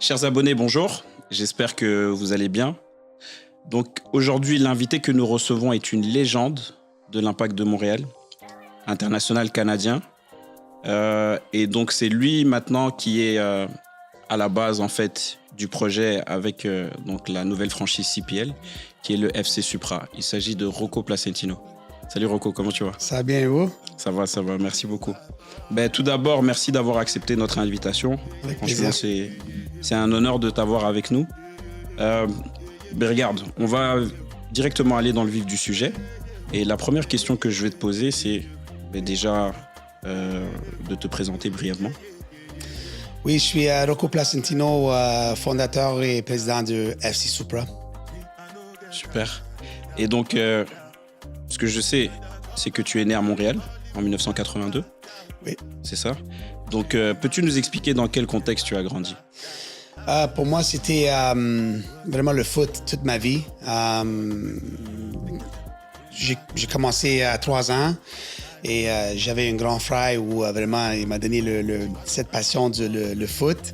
Chers abonnés, bonjour. J'espère que vous allez bien. Donc aujourd'hui, l'invité que nous recevons est une légende de l'Impact de Montréal, international canadien. Et donc c'est lui maintenant qui est à la base en fait du projet avec donc la nouvelle franchise CPL, qui est le FC Supra. Il s'agit de Rocco Placentino. Salut Rocco, comment tu vas? Ça va bien, vous? Ça va, merci beaucoup. Tout d'abord, merci d'avoir accepté notre invitation. Avec Franchement, plaisir. c'est un honneur de t'avoir avec nous. Regarde, on va directement aller dans le vif du sujet. Et la première question que je vais te poser, c'est déjà de te présenter brièvement. Oui, je suis Rocco Placentino, fondateur et président de FC Supra. Super. Et donc, ce que je sais, c'est que tu es né à Montréal en 1982. Oui. C'est ça. Donc, peux-tu nous expliquer dans quel contexte tu as grandi? Pour moi, c'était vraiment le foot toute ma vie. J'ai commencé à 3 ans et j'avais un grand frère où vraiment il m'a donné cette passion le foot.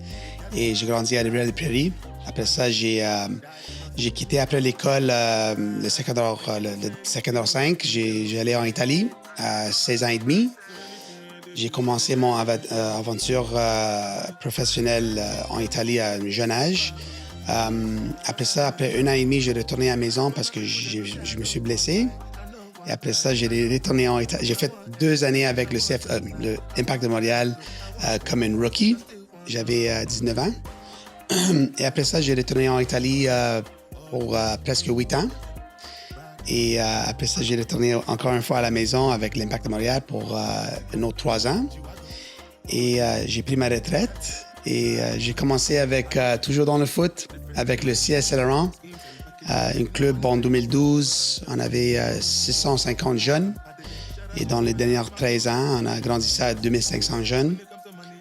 Et j'ai grandi à Rivière-des-Prairies. Après ça, j'ai quitté après l'école, le secondaire 5. J'ai allé en Italie à 16 ans et demi. J'ai commencé mon aventure professionnelle en Italie à un jeune âge. Après ça, après 1 an et demi, j'ai retourné à la maison parce que je me suis blessé. Et après ça, j'ai retourné en Italie. J'ai fait 2 années avec le Impact de Montréal comme un rookie. J'avais 19 ans. Et après ça, j'ai retourné en Italie pour presque 8 ans. Et après ça, j'ai retourné encore une fois à la maison avec l'Impact de Montréal pour un autre 3 ans. Et j'ai pris ma retraite. Et j'ai commencé avec, toujours dans le foot, avec le CS Saint-Laurent, un club en 2012. On avait 650 jeunes. Et dans les dernières 13 ans, on a grandi ça à 2500 jeunes.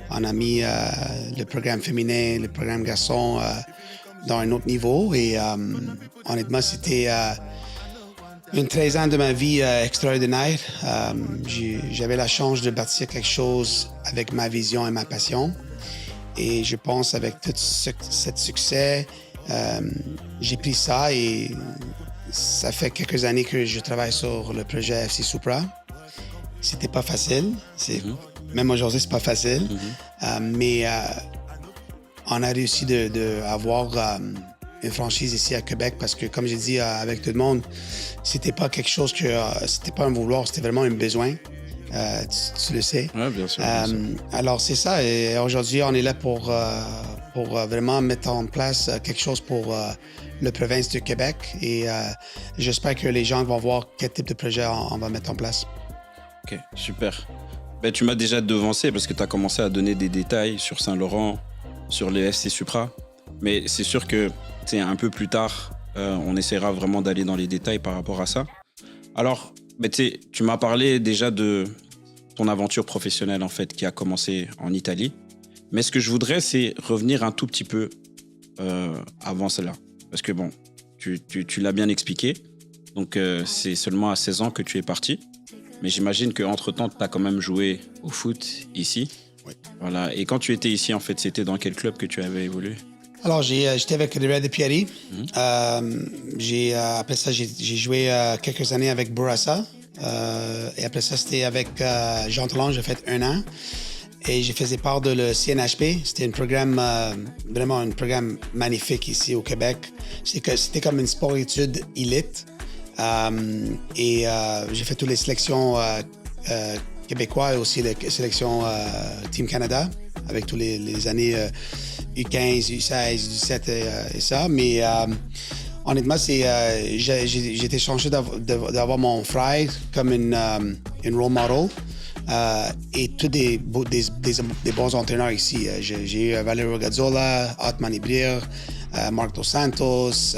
On a mis le programme féminin, le programme garçon dans un autre niveau. Et honnêtement, c'était une 13 ans de ma vie extraordinaire. J'avais la chance de bâtir quelque chose avec ma vision et ma passion. Et je pense avec tout cet succès, j'ai pris ça et ça fait quelques années que je travaille sur le projet FC Supra. C'était pas facile. Même aujourd'hui, c'est pas facile. Mais on a réussi d'avoir une franchise ici à Québec parce que, comme j'ai dit avec tout le monde, c'était pas quelque chose c'était pas un vouloir, c'était vraiment un besoin. Tu le sais. Oui, bien sûr. Alors, c'est ça. Et aujourd'hui, on est là pour vraiment mettre en place quelque chose pour la province de Québec. Et j'espère que les gens vont voir quel type de projet on va mettre en place. OK, super. Tu m'as déjà devancé parce que tu as commencé à donner des détails sur Saint-Laurent, sur les FC Supra. Mais c'est sûr que un peu plus tard, on essaiera vraiment d'aller dans les détails par rapport à ça. Alors, tu m'as parlé déjà de ton aventure professionnelle en fait qui a commencé en Italie. Mais ce que je voudrais, c'est revenir un tout petit peu avant cela. Parce que bon, tu l'as bien expliqué. Donc, c'est seulement à 16 ans que tu es parti. Mais j'imagine qu'entre-temps, tu as quand même joué au foot ici. Oui. Voilà. Et quand tu étais ici, en fait, c'était dans quel club que tu avais évolué? Alors, j'étais avec Rivière-des-Prairies. Après ça, j'ai joué quelques années avec Bourassa. Et après ça, c'était avec Jean Talon. J'ai fait 1 an. Et j'ai fait part de le CNHP. C'était un programme, vraiment un programme magnifique ici au Québec. C'était comme une sport-études élite. Et j'ai fait toutes les sélections québécoises et aussi les sélections Team Canada avec toutes les années U15, U16, U17 et ça. Mais honnêtement, j'ai été chanceux d'avoir mon frère comme une role model. Et tous des bons entraîneurs ici. J'ai eu Valerio Gazzola, Otman Ibrir, Marc Dos Santos,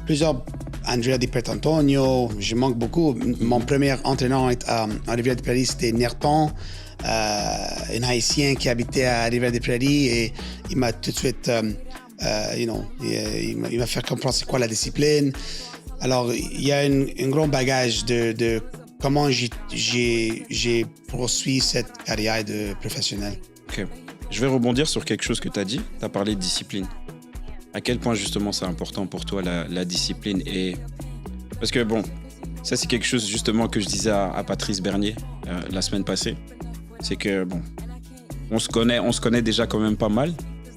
plusieurs, Andrea Di Pierantonio. Je manque beaucoup. Mon premier entraîneur en Rivière-des-Prairies, c'était Nerton, un Haïtien qui habitait à Rivière-des-Prairies, et il m'a tout de suite, il m'a fait comprendre c'est quoi la discipline. Alors, il y a un grand bagage de comment j'ai poursuivi cette carrière de professionnel. OK. Je vais rebondir sur quelque chose que tu as dit. Tu as parlé de discipline. À quel point, justement, c'est important pour toi, la discipline et... Parce que, bon, ça, c'est quelque chose, justement, que je disais à Patrice Bernier la semaine passée. C'est que, bon, on se connaît déjà quand même pas mal.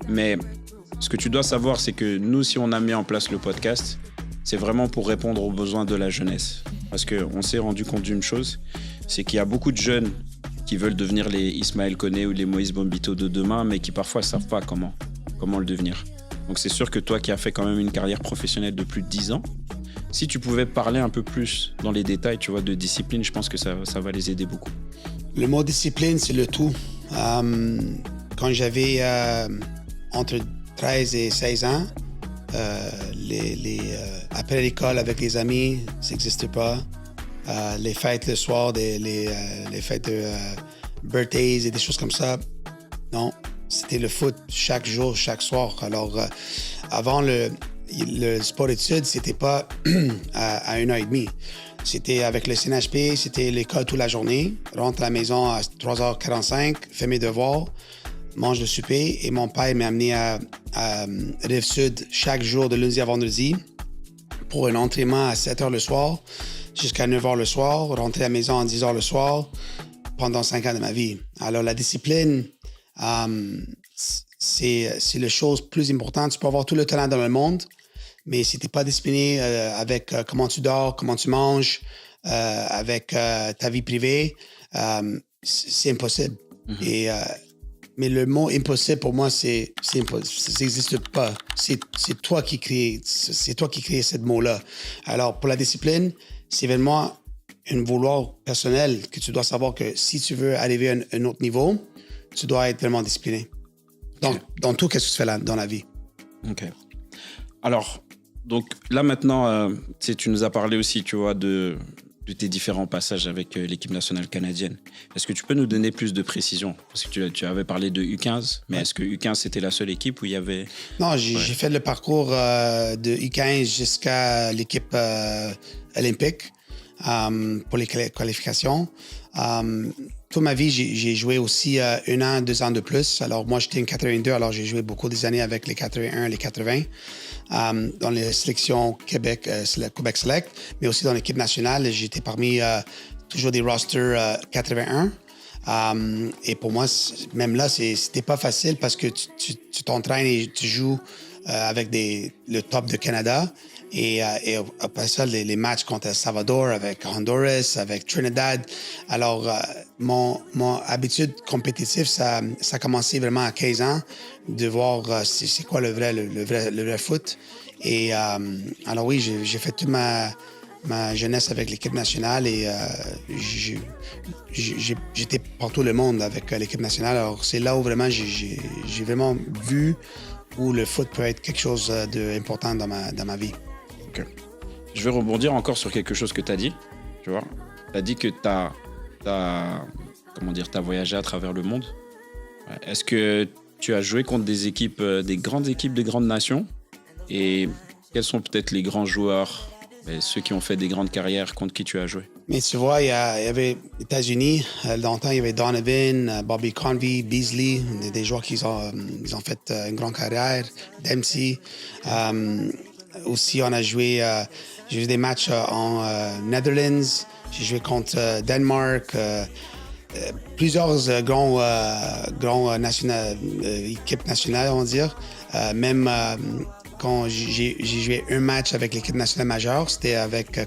Mais ce que tu dois savoir, c'est que nous, si on a mis en place le podcast, c'est vraiment pour répondre aux besoins de la jeunesse. Parce qu'on s'est rendu compte d'une chose, c'est qu'il y a beaucoup de jeunes qui veulent devenir les Ismaël Koné ou les Moïse Bombito de demain, mais qui parfois ne savent pas comment le devenir. Donc c'est sûr que toi qui as fait quand même une carrière professionnelle de plus de 10 ans, si tu pouvais parler un peu plus dans les détails, tu vois, de discipline, je pense que ça va les aider beaucoup. Le mot discipline, c'est le tout. Quand j'avais entre 13 et 16 ans, après l'école avec les amis, ça n'existait pas. Les fêtes le soir, les fêtes de birthdays et des choses comme ça, non. C'était le foot chaque jour, chaque soir. Alors, avant le sport études, c'était pas à 1h30. C'était avec le CNHP, c'était l'école toute la journée. Rentre à la maison à 3h45, fais mes devoirs, mange le souper. Et mon père m'a amené à Rive-Sud chaque jour de lundi à vendredi pour un entraînement à 7h le soir jusqu'à 9h le soir, rentrer à la maison à 10h le soir pendant 5 ans de ma vie. Alors, la discipline, c'est la chose plus importante. Tu peux avoir tout le talent dans le monde, mais si tu n'es pas discipliné avec comment tu dors, comment tu manges, avec ta vie privée, c'est impossible. Mm-hmm. Mais le mot impossible, pour moi, ça n'existe pas. C'est toi qui crée ce mot-là. Alors, pour la discipline, c'est vraiment un vouloir personnel que tu dois savoir que si tu veux arriver à un autre niveau, tu dois être vraiment discipliné. Dans tout, qu'est-ce que tu fais là, dans la vie. OK. Alors, donc là maintenant, tu nous as parlé aussi, tu vois, de tes différents passages avec l'équipe nationale canadienne. Est-ce que tu peux nous donner plus de précision? Parce que tu avais parlé de U15, mais est-ce que U15, c'était la seule équipe où il y avait... Non, j'ai fait le parcours de U15 jusqu'à l'équipe olympique pour les qualifications. Toute ma vie, j'ai joué aussi 1 an, 2 ans de plus. Alors, moi, j'étais en 82, alors j'ai joué beaucoup des années avec les 81, les 80, dans les sélections Québec Select, mais aussi dans l'équipe nationale. J'étais parmi toujours des rosters 81. Et pour moi, même là, c'était pas facile parce que tu t'entraînes et tu joues avec le top de Canada. Et après ça, les matchs contre El Salvador, avec Honduras, avec Trinidad. Alors, mon habitude compétitive, ça a commencé vraiment à 15 ans, de voir c'est quoi le vrai foot. Et alors oui, j'ai fait toute ma jeunesse avec l'équipe nationale et j'étais partout le monde avec l'équipe nationale. Alors, c'est là où vraiment j'ai vraiment vu où le foot peut être quelque chose d'important dans ma vie. Okay. Je vais rebondir encore sur quelque chose que tu as dit. Tu vois, tu as dit que tu as voyagé à travers le monde. Est-ce que tu as joué contre des équipes, des grandes équipes, des grandes nations? Et quels sont peut-être les grands joueurs, ceux qui ont fait des grandes carrières, contre qui tu as joué? Mais tu vois, il y avait les États-Unis. Longtemps, il y avait Donovan, Bobby Convey, Beasley, des joueurs qui ils ont fait une grande carrière. Dempsey. Aussi, on a joué, j'ai joué des matchs en Netherlands. J'ai joué contre Danemark. Plusieurs grands équipes nationales, on va dire. Même quand j'ai joué un match avec l'équipe nationale majeure, c'était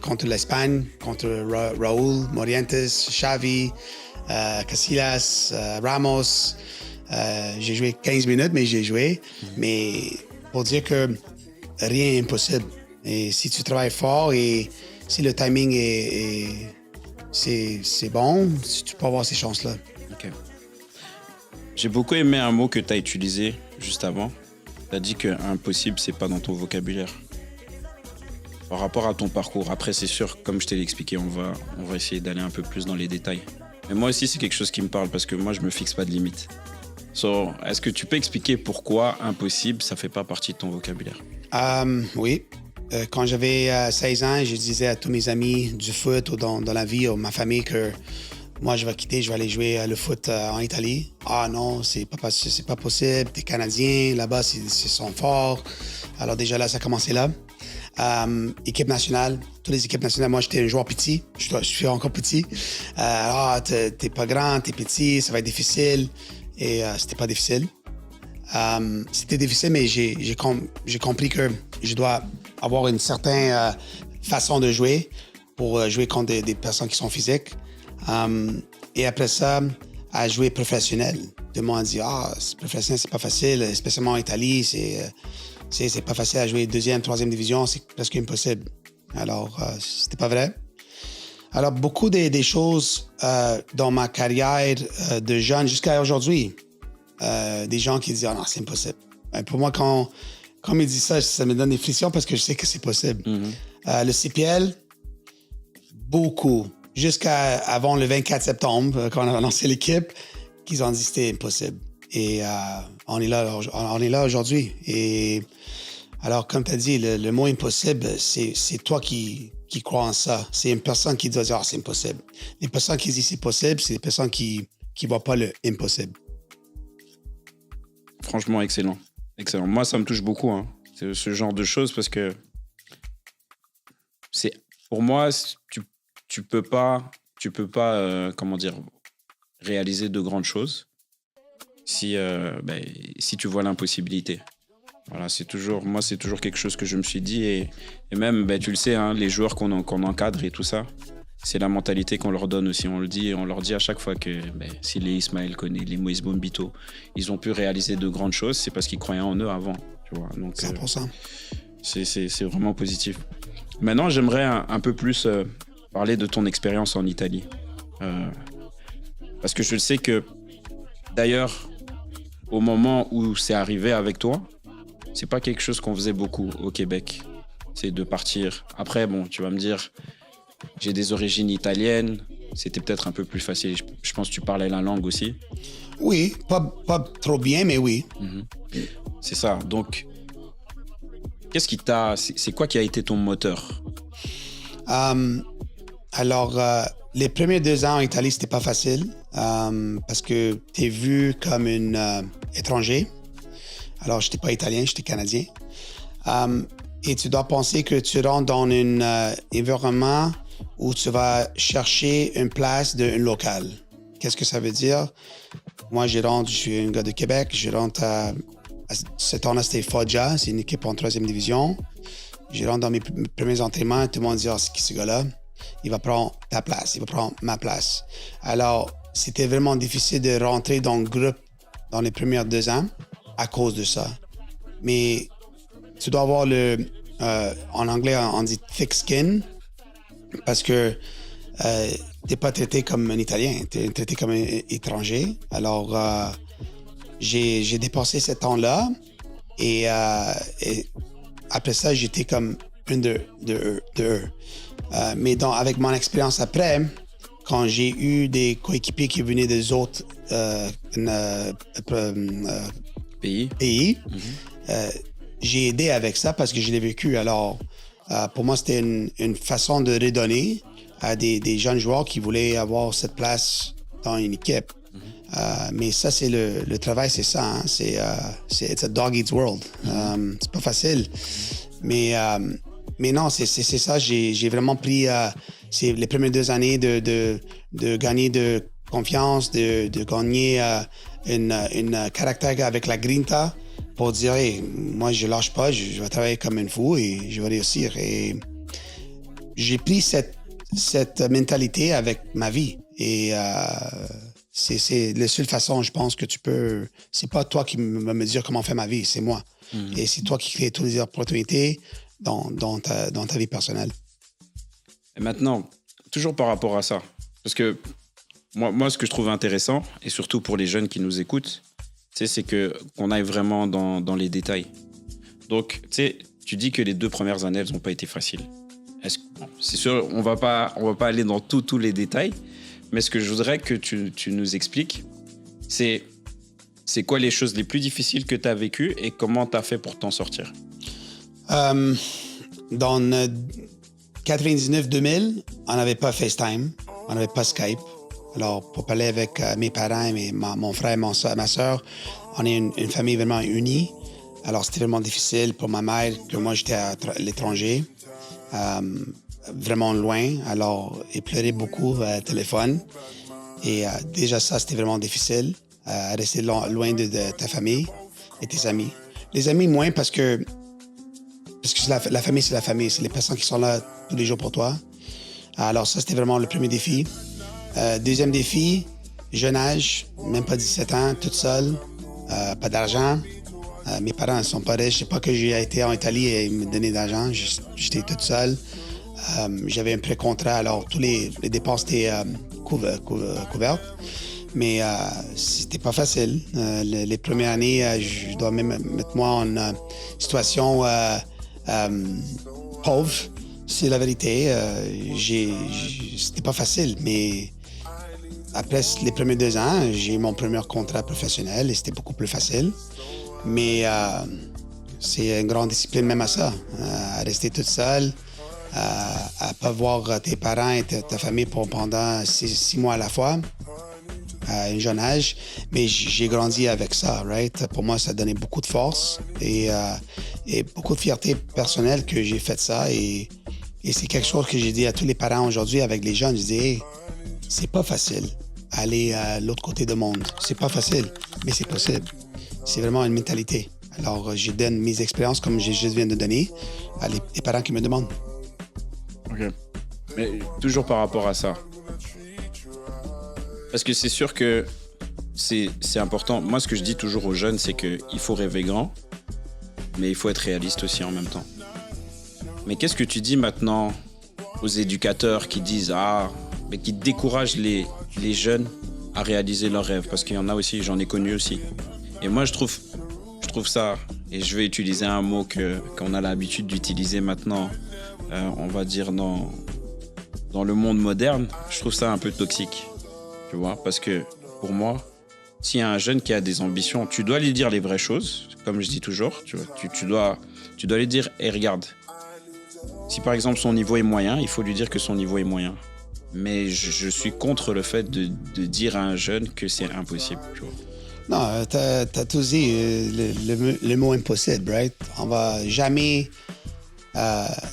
contre l'Espagne, contre Raúl, Morientes, Xavi, Casillas, Ramos. J'ai joué 15 minutes, mais j'ai joué. Mais pour dire que rien n'est impossible. Et si tu travailles fort et si le timing c'est bon, tu peux avoir ces chances-là. OK. J'ai beaucoup aimé un mot que tu as utilisé juste avant. Tu as dit que impossible, c'est pas dans ton vocabulaire. Par rapport à ton parcours, après, c'est sûr, comme je t'ai expliqué, on va essayer d'aller un peu plus dans les détails. Mais moi aussi, c'est quelque chose qui me parle parce que moi, je me fixe pas de limite. Est-ce que tu peux expliquer pourquoi impossible, ça fait pas partie de ton vocabulaire? Oui. Quand j'avais 16 ans, je disais à tous mes amis du foot ou dans la vie ou ma famille que moi, je vais quitter, je vais aller jouer le foot en Italie. Ah non, c'est pas possible. T'es Canadien, là-bas, ils sont forts. Alors déjà là, ça a commencé là. Équipe nationale, toutes les équipes nationales, moi, j'étais un joueur petit. Je suis encore petit. T'es pas grand, t'es petit, ça va être difficile. Et c'était pas difficile. C'était difficile, mais j'ai compris que je dois avoir une certaine façon de jouer pour jouer contre des personnes qui sont physiques. Et après ça, à jouer professionnel. Tout le monde dit professionnel, c'est pas facile, spécialement en Italie, c'est pas facile à jouer deuxième, troisième division, c'est presque impossible. Alors, c'était pas vrai. Alors, beaucoup des choses dans ma carrière de jeune jusqu'à aujourd'hui, des gens qui disent non, c'est impossible. Pour moi, quand ils disent ça, ça me donne des frictions parce que je sais que c'est possible. Mm-hmm. Le CPL, beaucoup. Jusqu'à avant le 24 septembre, quand on a lancé l'équipe, qu'ils ont dit que c'était impossible. Et on est là aujourd'hui. Et alors, comme tu as dit, le mot impossible, c'est toi qui crois en ça. C'est une personne qui doit dire c'est impossible. Les personnes qui disent c'est possible, c'est des personnes qui ne voient pas le impossible. Franchement, excellent. Excellent. Moi, ça me touche beaucoup, hein, ce genre de choses, parce que pour moi, tu peux pas comment dire, réaliser de grandes choses si tu vois l'impossibilité. Voilà, c'est toujours quelque chose que je me suis dit, et même, tu le sais, hein, les joueurs qu'on encadre et tout ça, c'est la mentalité qu'on leur donne aussi. On leur dit à chaque fois que si les Ismaël Koné, les Moïse Bombito, ils ont pu réaliser de grandes choses, c'est parce qu'ils croyaient en eux avant. Tu vois. Donc, 100%. C'est vraiment positif. Maintenant, j'aimerais un peu plus parler de ton expérience en Italie. Parce que je sais que, d'ailleurs, au moment où c'est arrivé avec toi, c'est pas quelque chose qu'on faisait beaucoup au Québec. C'est de partir. Après, bon, tu vas me dire, j'ai des origines italiennes, c'était peut-être un peu plus facile. Je pense que tu parlais la langue aussi. Oui, pas trop bien, mais oui. Mm-hmm. C'est ça. Donc, c'est quoi qui a été ton moteur? Alors, les premiers 2 ans en Italie, c'était pas facile parce que tu es vu comme un étranger. Alors, je n'étais pas italien, j'étais canadien. Et tu dois penser que tu rentres dans un environnement où tu vas chercher une place d'un local. Qu'est-ce que ça veut dire? Moi, je suis un gars de Québec, je rentre à ce temps-là, c'était Foggia, c'est une équipe en 3e division. Je rentre dans mes premiers entraînements, tout le monde dit c'est qui ce gars-là? Il va prendre ta place, il va prendre ma place. Alors, c'était vraiment difficile de rentrer dans le groupe dans les premiers 2 ans à cause de ça. Mais tu dois avoir en anglais, on dit thick skin, parce que t'es pas traité comme un Italien, t'es traité comme un étranger. Alors, j'ai dépassé ce temps-là et après ça, j'étais comme une de eux. Mais avec mon expérience après, quand j'ai eu des coéquipiers qui venaient des autres pays, mm-hmm. J'ai aidé avec ça parce que je l'ai vécu. Alors, pour moi, c'était une façon de redonner à des jeunes joueurs qui voulaient avoir cette place dans une équipe. Mm-hmm. Mais ça, c'est le travail, c'est ça. Hein? C'est it's a dog eats world. Mm-hmm. C'est pas facile. Mm-hmm. Mais non, c'est ça. J'ai vraiment pris c'est les premières 2 années de gagner de confiance, de gagner une caractère avec la grinta pour dire hey, moi je lâche pas, je vais travailler comme une fou et je vais réussir. Et j'ai pris cette mentalité avec ma vie et c'est la seule façon, je pense, que tu peux. C'est pas toi qui va me dire comment faire ma vie, c'est moi. Mm-hmm. Et c'est toi qui crée toutes les opportunités dans ta vie personnelle. Et maintenant, toujours par rapport à ça, parce que moi, ce que je trouve intéressant, et surtout pour les jeunes qui nous écoutent, c'est qu'on aille vraiment dans les détails. Donc, tu dis que les 2 premières années, elles n'ont pas été faciles. C'est sûr, on va pas aller dans tous les détails, mais ce que je voudrais que tu nous expliques, c'est quoi les choses les plus difficiles que tu as vécues et comment tu as fait pour t'en sortir? Dans 99-2000, on n'avait pas FaceTime, on n'avait pas Skype. Alors, pour parler avec mes parents et mon frère et ma soeur, on est une famille vraiment unie. Alors, c'était vraiment difficile pour ma mère, que moi, j'étais à l'étranger, vraiment loin. Alors, elle pleurait beaucoup au téléphone. Et déjà, ça, c'était vraiment difficile, rester loin de ta famille et tes amis. Les amis, moins parce que la famille, c'est la famille. C'est les personnes qui sont là tous les jours pour toi. Alors, ça, c'était vraiment le premier défi. Deuxième défi, jeune âge, même pas 17 ans, toute seule, pas d'argent. Mes parents ne sont pas riches. C'est pas que j'ai été en Italie et ils me donnaient d'argent. J'étais toute seule. J'avais un pré-contrat, alors tous les dépenses étaient couvertes. Mais c'était pas facile. Les premières années, je dois même mettre moi en situation pauvre. C'est la vérité. C'était pas facile, mais après les premiers 2 ans, j'ai eu mon premier contrat professionnel et c'était beaucoup plus facile. Mais c'est une grande discipline même à ça, à rester toute seule, à pas voir tes parents et ta famille pendant 6 mois à la fois, à un jeune âge. Mais j'ai grandi avec ça, right? Pour moi, ça donnait beaucoup de force et beaucoup de fierté personnelle que j'ai fait ça. Et c'est quelque chose que j'ai dit à tous les parents aujourd'hui avec les jeunes. Je dis, hey, c'est pas facile aller à l'autre côté du monde. C'est pas facile, mais c'est possible. C'est vraiment une mentalité. Alors, je donne mes expériences comme je viens de donner à les parents qui me demandent. OK. Mais toujours par rapport à ça. Parce que c'est sûr que c'est important. Moi, ce que je dis toujours aux jeunes, c'est qu'il faut rêver grand, mais il faut être réaliste aussi en même temps. Mais qu'est-ce que tu dis maintenant aux éducateurs qui disent mais qui découragent les jeunes à réaliser leurs rêves? Parce qu'il y en a aussi, j'en ai connu aussi. Et moi, je trouve ça, et je vais utiliser un mot qu'on a l'habitude d'utiliser maintenant, on va dire dans le monde moderne, je trouve ça un peu toxique, tu vois, parce que pour moi, s'il y a un jeune qui a des ambitions, tu dois lui dire les vraies choses, comme je dis toujours, tu vois, tu dois lui dire, regarde, si par exemple son niveau est moyen, il faut lui dire que son niveau est moyen. Mais je suis contre le fait de dire à un jeune que c'est impossible, tu vois. Non, t'as tout dit, le mot impossible, right? On va jamais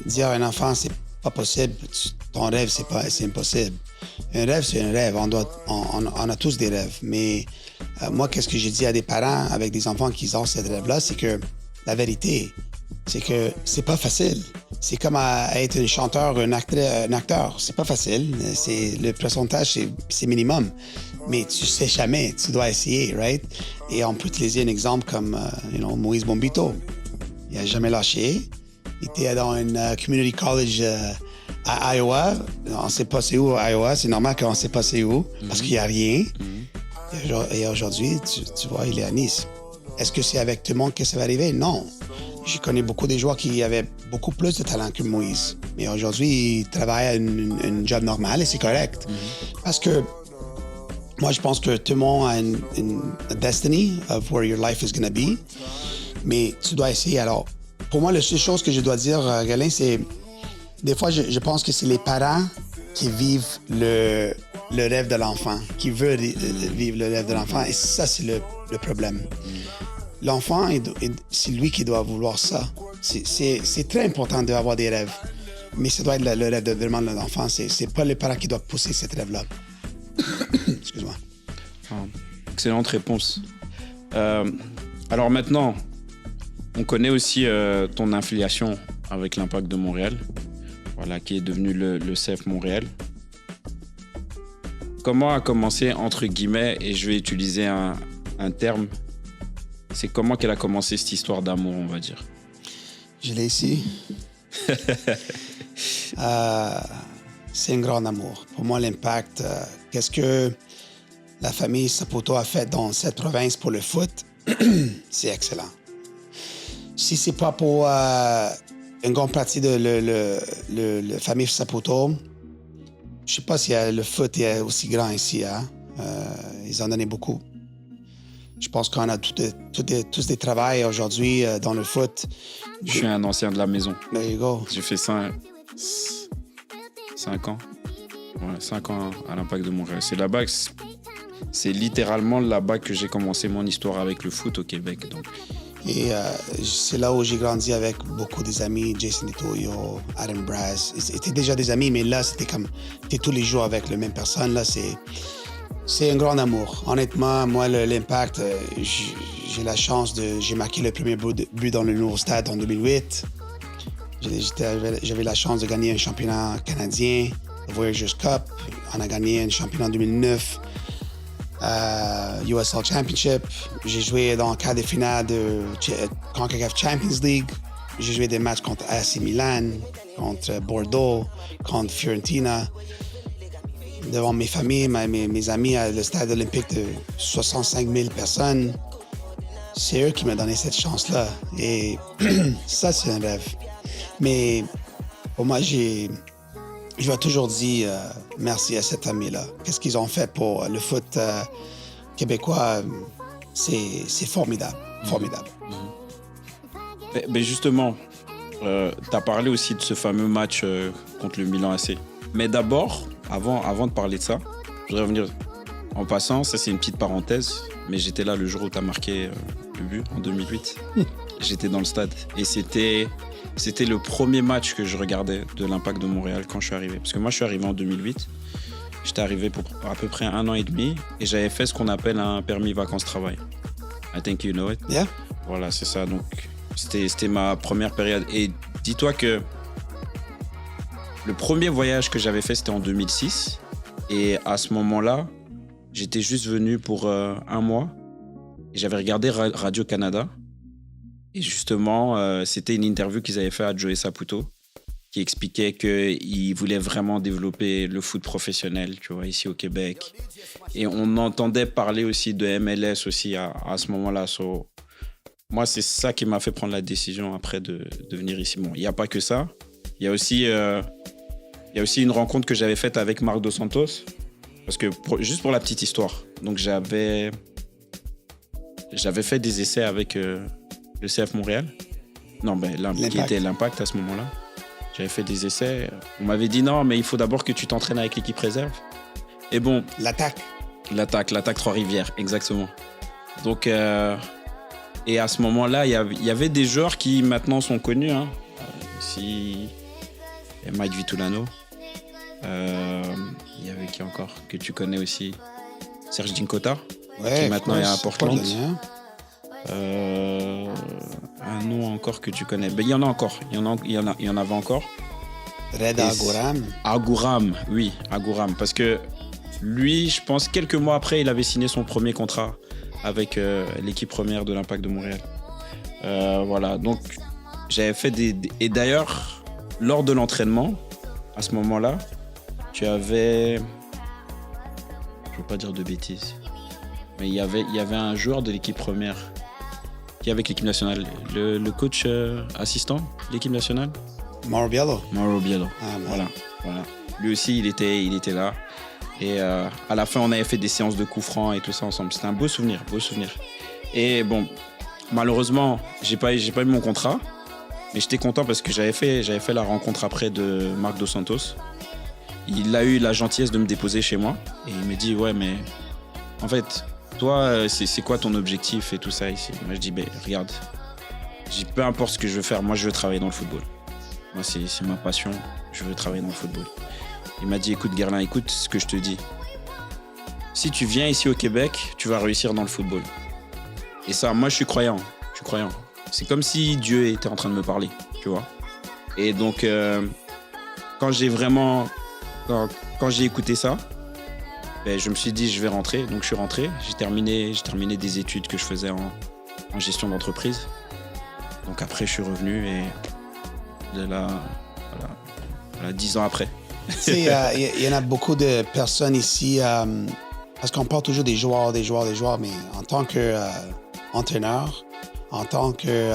dire à un enfant, c'est pas possible, ton rêve, c'est impossible. Un rêve, c'est un rêve, on a tous des rêves. Mais moi, qu'est-ce que j'ai dit à des parents avec des enfants qui ont ce rêve-là, c'est que la vérité, c'est que c'est pas facile. C'est comme être un chanteur, un acteur. C'est pas facile. Le pourcentage, c'est minimum. Mais tu sais jamais. Tu dois essayer, right? Et on peut utiliser un exemple comme Moïse Bombito. Il n'a jamais lâché. Il était dans une community college à Iowa. On ne sait pas c'est où, Iowa. C'est normal qu'on ne sait pas c'est où, parce qu'il n'y a rien. Et aujourd'hui, tu vois, il est à Nice. Est-ce que c'est avec tout le monde que ça va arriver? Non. Je connais beaucoup de joueurs qui avaient beaucoup plus de talent que Moïse. Mais aujourd'hui, il travaille à une job normale et c'est correct. Parce que moi, je pense que tout le monde a une destiny of where your life is going to be. Mais tu dois essayer. Alors, pour moi, la seule chose que je dois dire, Galen, c'est... Des fois, je pense que c'est les parents qui vivent le rêve de l'enfant, qui veulent vivre le rêve de l'enfant. Et ça, c'est le problème. L'enfant, c'est lui qui doit vouloir ça. C'est très important d'avoir des rêves. Mais ça doit être le rêve vraiment de l'enfant. C'est pas les parents qui doivent pousser ce rêve-là. Excuse-moi. Excellente réponse. Alors maintenant, on connaît aussi ton affiliation avec l'Impact de Montréal, voilà, qui est devenu le CF Montréal. Comment a commencé, entre guillemets, et je vais utiliser un terme, c'est comment qu'elle a commencé cette histoire d'amour, on va dire? Je l'ai ici. C'est un grand amour. Pour moi, l'Impact, qu'est-ce que la famille Saputo a fait dans cette province pour le foot, c'est excellent. Si c'est pas pour une grande partie de la famille Saputo, je sais pas si le foot est aussi grand ici. Hein? Ils en donnaient beaucoup. Je pense qu'on a tous des travails aujourd'hui dans le foot. Je suis un ancien de la maison. There you go. J'ai fait 5 ans. Ouais, 5 ans à l'Impact de Montréal. C'est là-bas, c'est littéralement là-bas que j'ai commencé mon histoire avec le foot au Québec. Donc. Et c'est là où j'ai grandi avec beaucoup des amis, Jason Itoyo, Adam Brass. C'était déjà des amis, mais là, c'était comme, t'es tous les jours avec la même personne. Là, c'est un grand amour. Honnêtement, moi, l'Impact, j'ai la chance j'ai marqué le premier but dans le nouveau stade en 2008. J'avais la chance de gagner un championnat canadien, le Voyageurs Cup. On a gagné un championnat en 2009. USL Championship. J'ai joué dans le quart de finale de CONCACAF Champions League. J'ai joué des matchs contre AC Milan, contre Bordeaux, contre Fiorentina. Devant mes familles, mes amis à le stade olympique de 65 000 personnes. C'est eux qui m'ont donné cette chance-là. Et ça, c'est un rêve. Mais pour moi, je vais toujours dire merci à cette amie-là. Qu'est-ce qu'ils ont fait pour le foot québécois? C'est formidable. Formidable. Mais justement, tu as parlé aussi de ce fameux match contre le Milan AC. Mais d'abord, avant de parler de ça, je voudrais revenir en passant. Ça, c'est une petite parenthèse. Mais j'étais là le jour où tu as marqué le but en 2008. J'étais dans le stade. Et c'était le premier match que je regardais de l'Impact de Montréal quand je suis arrivé. Parce que moi, je suis arrivé en 2008. J'étais arrivé pour à peu près 1 an et demi. Et j'avais fait ce qu'on appelle un permis vacances-travail. I think you know it. Yeah. Voilà, c'est ça. Donc, c'était ma première période. Et dis-toi que le premier voyage que j'avais fait, c'était en 2006. Et à ce moment-là, j'étais juste venu pour 1 mois. Et j'avais regardé Radio-Canada. Et justement, c'était une interview qu'ils avaient fait à Joey Saputo, qui expliquait qu'ils voulaient vraiment développer le foot professionnel, tu vois, ici au Québec. Et on entendait parler aussi de MLS aussi à ce moment-là. So, moi, c'est ça qui m'a fait prendre la décision après de venir ici. Bon, il n'y a pas que ça. Il y a aussi une rencontre que j'avais faite avec Marc Dos Santos. Parce que, juste pour la petite histoire, donc j'avais fait des essais avec le CF Montréal. Non, qui était l'Impact à ce moment-là. J'avais fait des essais. On m'avait dit non, mais il faut d'abord que tu t'entraînes avec l'équipe réserve. Et bon. L'attaque Trois-Rivières, exactement. Donc, et à ce moment-là, il y avait des joueurs qui maintenant sont connus. Hein. Ici, il y a Mike Vitulano. Il y avait qui encore que tu connais aussi? Serge Dinkota, qui maintenant est à Portland. Un nom encore que tu connais. Ben, il y en a encore. Il y en avait encore. Red Agouram. Agouram, oui, Agouram. Parce que lui, je pense, quelques mois après, il avait signé son premier contrat avec l'équipe première de l'Impact de Montréal. Voilà, donc j'avais fait Et d'ailleurs, lors de l'entraînement, à ce moment-là, tu avais... Je ne veux pas dire de bêtises. Mais il y avait un joueur de l'équipe première qui est avec l'équipe nationale. Le coach assistant de l'équipe nationale. Mauro Biello. Voilà. Lui aussi, il était là. Et à la fin, on avait fait des séances de coups francs et tout ça ensemble. C'était un beau souvenir. Et bon, malheureusement, j'ai pas eu mon contrat. Mais j'étais content parce que j'avais fait la rencontre après de Marc Dos Santos. Il a eu la gentillesse de me déposer chez moi. Et il m'a dit, ouais, mais en fait, toi, c'est quoi ton objectif et tout ça ici? Moi, je dis, regarde, peu importe ce que je veux faire, moi, je veux travailler dans le football. Moi, c'est ma passion, je veux travailler dans le football. Il m'a dit, écoute, Guerlain, écoute ce que je te dis. Si tu viens ici au Québec, tu vas réussir dans le football. Et ça, moi, je suis croyant. C'est comme si Dieu était en train de me parler, tu vois. Et donc, quand j'ai écouté ça, je me suis dit, je vais rentrer. Donc, je suis rentré. J'ai terminé des études que je faisais en gestion d'entreprise. Donc, après, je suis revenu et de là, voilà 10 ans après. Tu sais, il y en a beaucoup de personnes ici, parce qu'on parle toujours des joueurs, mais en tant qu'entraîneur, en tant que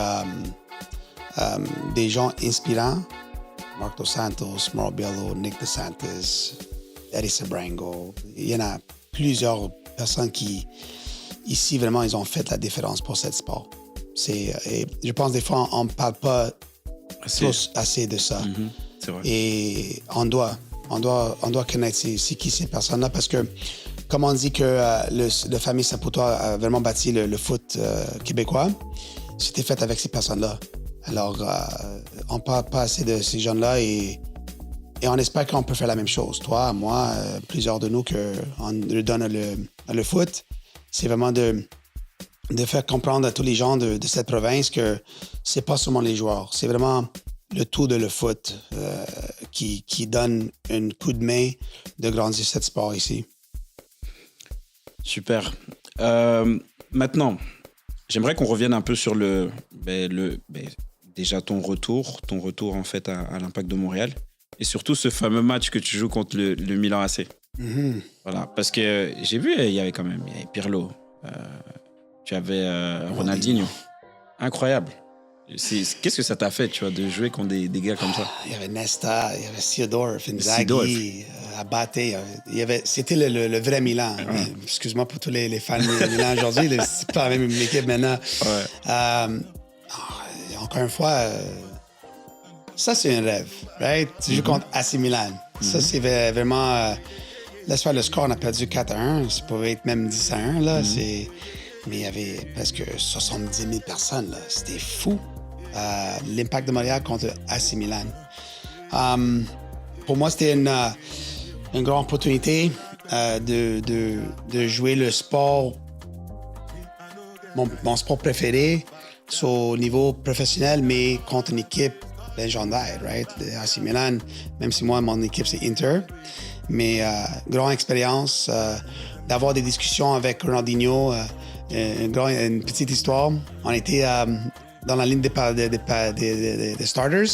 des gens inspirants, Marc Dos Santos, Mauro Biello, Nick DeSantis, Eddie Sabrango, il y en a plusieurs personnes qui, ici, vraiment, ils ont fait la différence pour ce sport. Et je pense des fois, on ne parle pas assez de ça. C'est vrai. Et on doit. On doit connaître c'est qui ces personnes-là parce que, comme on dit que la famille Saputo a vraiment bâti le foot québécois, c'était fait avec ces personnes-là. Alors, on parle pas assez de ces jeunes-là et on espère qu'on peut faire la même chose. Toi, moi, plusieurs de nous, qu'on redonne le foot. C'est vraiment de faire comprendre à tous les gens de cette province que c'est pas seulement les joueurs. C'est vraiment le tout de le foot qui donne un coup de main de grandir ce sport ici. Super. Maintenant, j'aimerais qu'on revienne un peu sur déjà ton retour en fait à l'Impact de Montréal et surtout ce fameux match que tu joues contre le Milan AC. Mm-hmm. Voilà, parce que j'ai vu, il y avait Pirlo, tu avais Ronaldinho. Incroyable. Qu'est-ce que ça t'a fait, tu vois, de jouer contre des gars comme ça? Il y avait Nesta, il y avait Sidorf, Inzaghi, Abate. C'était le vrai Milan. Ouais. Excuse-moi pour tous les fans de Milan aujourd'hui, c'est pas la même équipe maintenant. Ouais. Encore une fois, ça c'est un rêve, right? Tu joues contre AC Milan. Ça c'est vraiment... laisse faire le score, on a perdu 4-1. Ça pouvait être même 10-1, là. Mais il y avait presque 70 000 personnes, là. C'était fou. L'Impact de Montréal contre AC Milan. Pour moi, c'était une grande opportunité de jouer le sport, mon sport préféré, au niveau professionnel, mais contre une équipe légendaire, right? Le AC Milan, même si moi, mon équipe, c'est Inter. Mais grande expérience, d'avoir des discussions avec Ronaldinho, une petite histoire. On était dans la ligne des starters,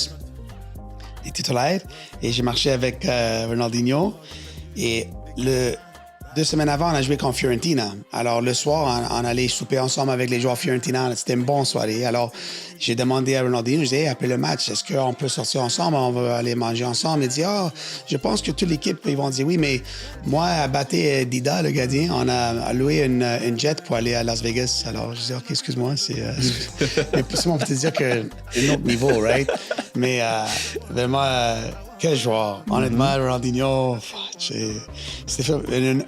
des titulaires, et j'ai marché avec Ronaldinho. Et 2 semaines avant, on a joué contre Fiorentina. Alors, le soir, on allait souper ensemble avec les joueurs Fiorentina. C'était une bonne soirée. Alors, j'ai demandé à Ronaldinho, je disais, après le match, est-ce qu'on peut sortir ensemble? On va aller manger ensemble. Il dit, je pense que toute l'équipe, ils vont dire oui, mais moi, Abate et Dida, le gardien, on a loué une jet pour aller à Las Vegas. Alors, je dis, OK, excuse-moi, mais plus souvent, on peut te dire que c'est un autre niveau, right? Mais vraiment... quel joueur. Honnêtement, Ronaldinho, c'était fait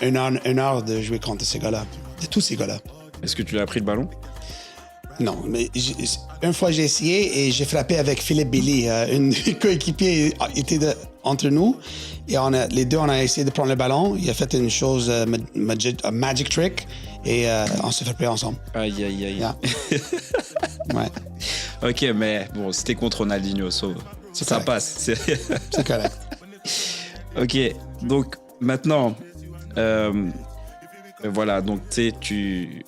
une heure de jouer contre ces gars-là, de tous ces gars-là. Est-ce que tu lui as pris le ballon? Non, mais une fois j'ai essayé et j'ai frappé avec Philippe Billy. Une coéquipier était entre nous et les deux, on a essayé de prendre le ballon. Il a fait une chose, un magic trick et on s'est frappé ensemble. Aïe. Yeah. Ouais. OK, mais bon, c'était contre Ronaldinho, ça passe. C'est correct. OK, donc maintenant, voilà, donc tu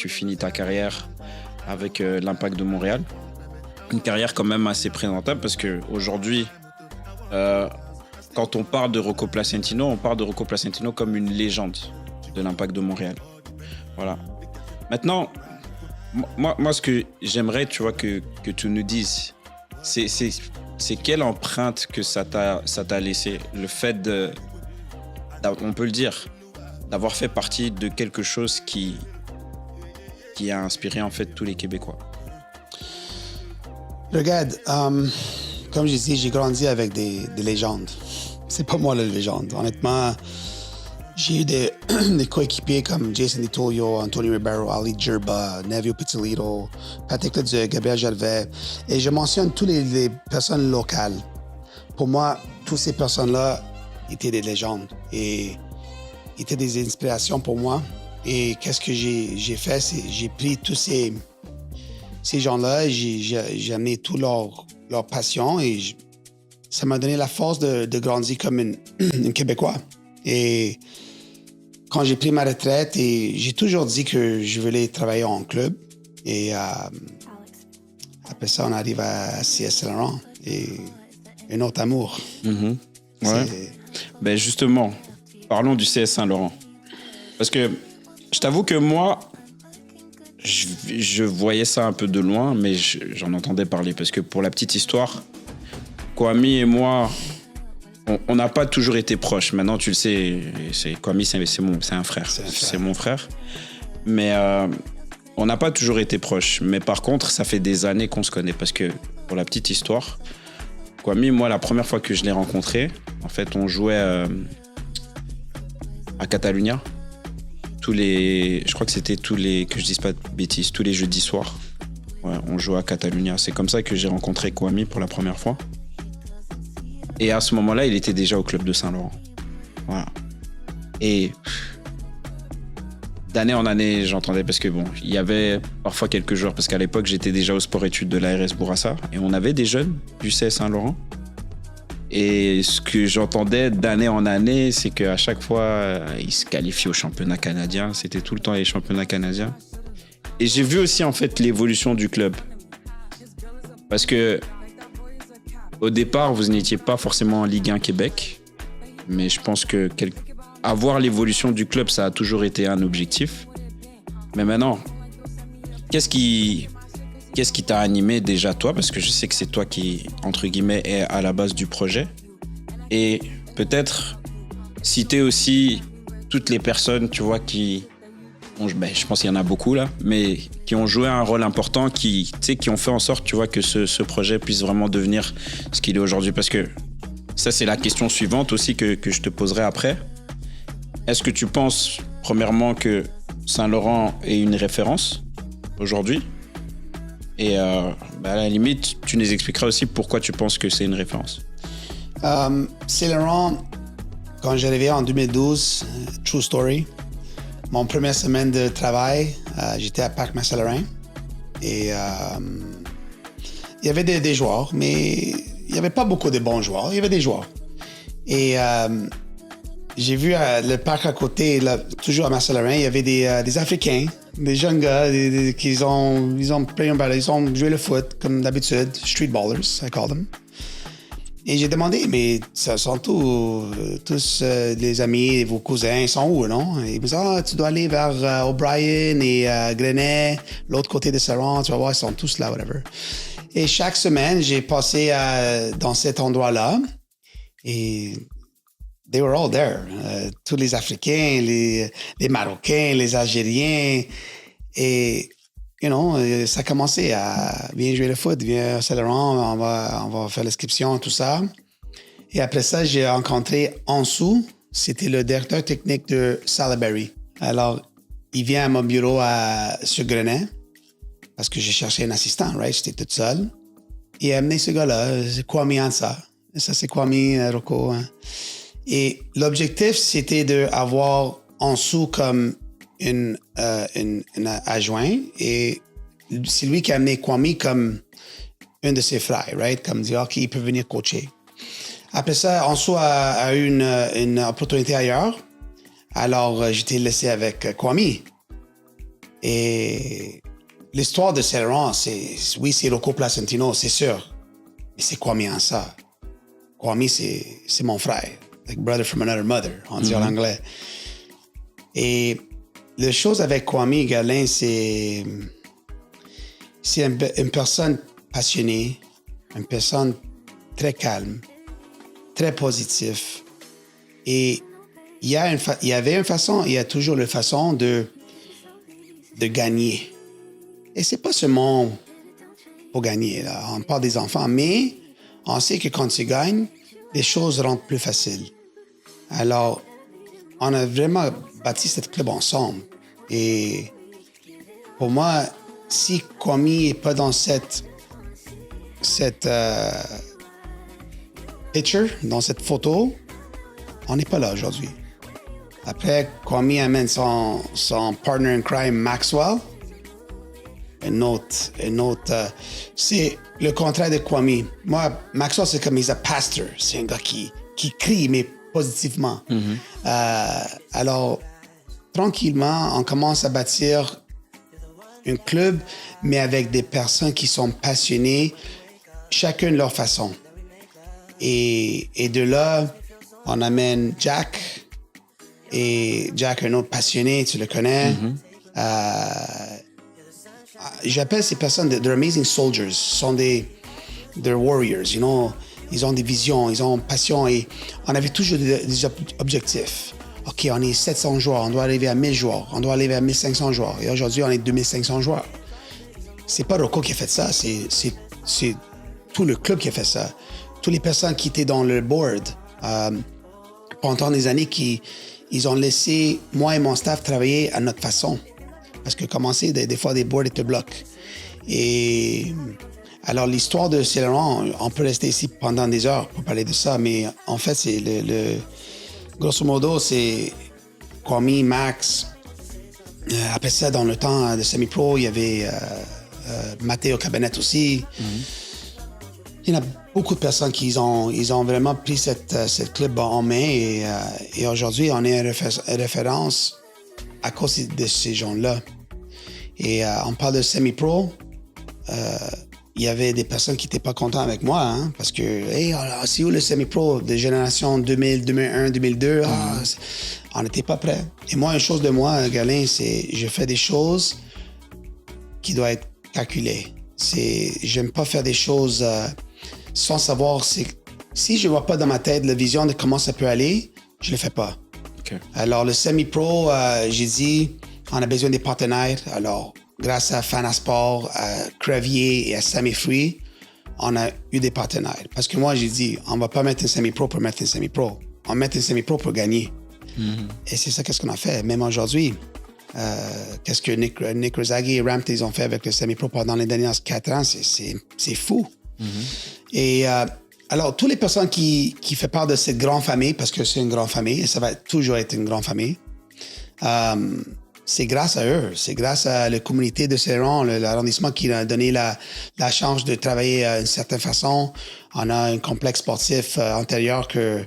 finis ta carrière avec l'Impact de Montréal. Une carrière quand même assez présentable parce qu'aujourd'hui, quand on parle de Rocco Placentino, on parle de Rocco Placentino comme une légende de l'Impact de Montréal. Voilà. Maintenant, moi ce que j'aimerais, tu vois, que tu nous dises, c'est quelle empreinte que ça t'a laissé, le fait on peut le dire, d'avoir fait partie de quelque chose qui a inspiré en fait tous les Québécois. Regarde, comme je dis, j'ai grandi avec des légendes. C'est pas moi la légende. Honnêtement, j'ai eu des coéquipiers comme Jason DiTullio, Antonio Ribeiro, Ali Djerba, Nevio Pizzolito, Patrick Leduc, Gabriel Gervais. Et je mentionne toutes les personnes locales. Pour moi, toutes ces personnes-là étaient des légendes et étaient des inspirations pour moi. Et qu'est-ce que j'ai fait, c'est j'ai pris tous ces gens-là, j'ai amené toute leur passion et ça m'a donné la force de grandir comme une Québécois. Et quand j'ai pris ma retraite, et j'ai toujours dit que je voulais travailler en club. Et après ça, on arrive à CS Saint-Laurent et un autre amour. Mm-hmm. Ouais. Ben justement, parlons du CS Saint-Laurent. Parce que je t'avoue que moi, je voyais ça un peu de loin, mais j'en entendais parler. Parce que pour la petite histoire, Kwame et moi, on n'a pas toujours été proches. Maintenant, tu le sais, Kwame, c'est un frère. C'est mon frère. Mais on n'a pas toujours été proches. Mais par contre, ça fait des années qu'on se connaît. Parce que, pour la petite histoire, Kwame, moi, la première fois que je l'ai rencontré, en fait, on jouait à Catalunya. Je crois que c'était que je dise pas de bêtises, tous les jeudis soirs. Ouais, on jouait à Catalunya. C'est comme ça que j'ai rencontré Kwame pour la première fois. Et à ce moment-là, il était déjà au club de Saint-Laurent. Voilà. Et d'année en année, j'entendais parce que bon, il y avait parfois quelques joueurs, parce qu'à l'époque, j'étais déjà au sport-études de l'ARS Bourassa et on avait des jeunes du CS Saint-Laurent. Et ce que j'entendais d'année en année, c'est qu'à chaque fois, ils se qualifiaient au championnat canadien. C'était tout le temps les championnats canadiens. Et j'ai vu aussi en fait l'évolution du club. Parce que au départ, vous n'étiez pas forcément en Ligue 1 Québec. Mais je pense que avoir l'évolution du club, ça a toujours été un objectif. Mais maintenant, qu'est-ce qui t'a animé déjà toi? Parce que je sais que c'est toi qui, entre guillemets, est à la base du projet. Et peut-être citer aussi toutes les personnes, tu vois, qui... je pense qu'il y en a beaucoup là, mais qui ont joué un rôle important, qui ont fait en sorte, tu vois, que ce projet puisse vraiment devenir ce qu'il est aujourd'hui. Parce que ça, c'est la question suivante aussi que je te poserai après. Est-ce que tu penses, premièrement, que Saint-Laurent est une référence aujourd'hui? Et à la limite, tu nous expliqueras aussi pourquoi tu penses que c'est une référence. Saint-Laurent, quand j'arrivais en 2012, true story, mon première semaine de travail, j'étais à Parc Saint-Laurent. Et il y avait des joueurs, mais il n'y avait pas beaucoup de bons joueurs. Il y avait des joueurs. Et j'ai vu le parc à côté, là, toujours à Saint-Laurent, il y avait des Africains, des jeunes gars qui ont joué le foot, comme d'habitude, street ballers, I call them. Et j'ai demandé, mais ça sont tous les amis, vos cousins, ils sont où, non? Et ils me disent, tu dois aller vers O'Brien et Grenet, l'autre côté de Saint-Laurent, tu vas voir, ils sont tous là, whatever. Et chaque semaine, j'ai passé dans cet endroit-là et they were all there. Tous les Africains, les Marocains, les Algériens. Et, ça a commencé à bien jouer le foot, viens à Saint-Laurent, on va faire l'inscription, tout ça. Et après ça, j'ai rencontré Ansou, c'était le directeur technique de Salaberry. Alors, il vient à mon bureau sur Grenet, parce que j'ai cherché un assistant, right? J'étais toute seule. Il a amené ce gars-là, c'est Kwame Ansa. Ça, c'est Kwame Roko. Hein. Et l'objectif, c'était d'avoir Ansou comme une adjoint. Et c'est lui qui a amené Kwame comme un de ses frères, right? Comme dire, OK, il peut venir coacher. Après ça, Ansou a eu une opportunité ailleurs. Alors, j'étais laissé avec Kwame. Et l'histoire de Saint-Laurent, c'est Rocco Placentino, c'est sûr. Mais c'est Kwame Ansa. Kwame, c'est mon frère. Like brother from another mother, on dit en anglais. Et la chose avec Kwame Galin, c'est une personne passionnée, une personne très calme, très positive. Et il y a toujours une façon de gagner. Et c'est pas seulement pour gagner, là. On parle des enfants, mais on sait que quand tu gagnes, les choses rendent plus faciles. Alors, on a vraiment bâti cette club ensemble. Et pour moi, si Kwame n'est pas dans cette picture, dans cette photo, on n'est pas là aujourd'hui. Après, Kwame amène son partner in crime, Maxwell. Un autre, c'est le contraire de Kwame. Moi, Maxwell, c'est comme il est un pasteur. C'est un gars qui crie, mais positivement. Alors, tranquillement, on commence à bâtir un club, mais avec des personnes qui sont passionnées, chacun de leur façon. Et de là, on amène Jack. Et Jack, un autre passionné, tu le connais. J'appelle ces personnes they're amazing soldiers. Ce sont they're warriors, you know. Ils ont des visions, ils ont une passion et on avait toujours des objectifs. OK, on est 700 joueurs, on doit arriver à 1000 joueurs, on doit arriver à 1500 joueurs. Et aujourd'hui, on est 2500 joueurs. C'est pas Rocco qui a fait ça, c'est tout le club qui a fait ça. toutes les personnes qui étaient dans le board, pendant des années, ils ont laissé moi et mon staff travailler à notre façon. Parce que commencer, des fois, des boards te bloquent. Et alors, l'histoire de Saint-Laurent, on peut rester ici pendant des heures pour parler de ça, mais en fait, c'est grosso modo, c'est Kwame, Max. Après ça, dans le temps de semi-pro, il y avait Matteo Cabanet aussi. Il y en a beaucoup de personnes qui ils ont vraiment pris cette club en main et aujourd'hui, on est une référence à cause de ces gens-là. Et on parle de semi-pro. Il y avait des personnes qui n'étaient pas contentes avec moi, hein, parce que, hey, c'est où le semi-pro de génération 2000, 2001, 2002? On n'était pas prêts. Et moi, une chose de moi, Galin, c'est je fais des choses qui doivent être calculées. J'aime pas faire des choses sans savoir. Si je vois pas dans ma tête la vision de comment ça peut aller, je le fais pas. Okay. Alors, le semi-pro, j'ai dit, on a besoin des partenaires. Alors, grâce à Fanasport, à Crevier et à Semi-Free, on a eu des partenaires. Parce que moi, j'ai dit, on va pas mettre un semi-pro pour mettre un semi-pro. On va mettre un semi-pro pour gagner. Et c'est ça qu'est-ce qu'on a fait. Même aujourd'hui, qu'est-ce que Nick Rezaghi et Rampton ils ont fait avec le semi-pro pendant les dernières 4 ans, c'est fou. Et alors, toutes les personnes qui font part de cette grande famille, parce que c'est une grande famille, et ça va toujours être une grande famille, c'est grâce à eux, c'est grâce à la communauté de Saint-Laurent, l'arrondissement qui a donné la chance de travailler d'une certaine façon. On a un complexe sportif antérieur que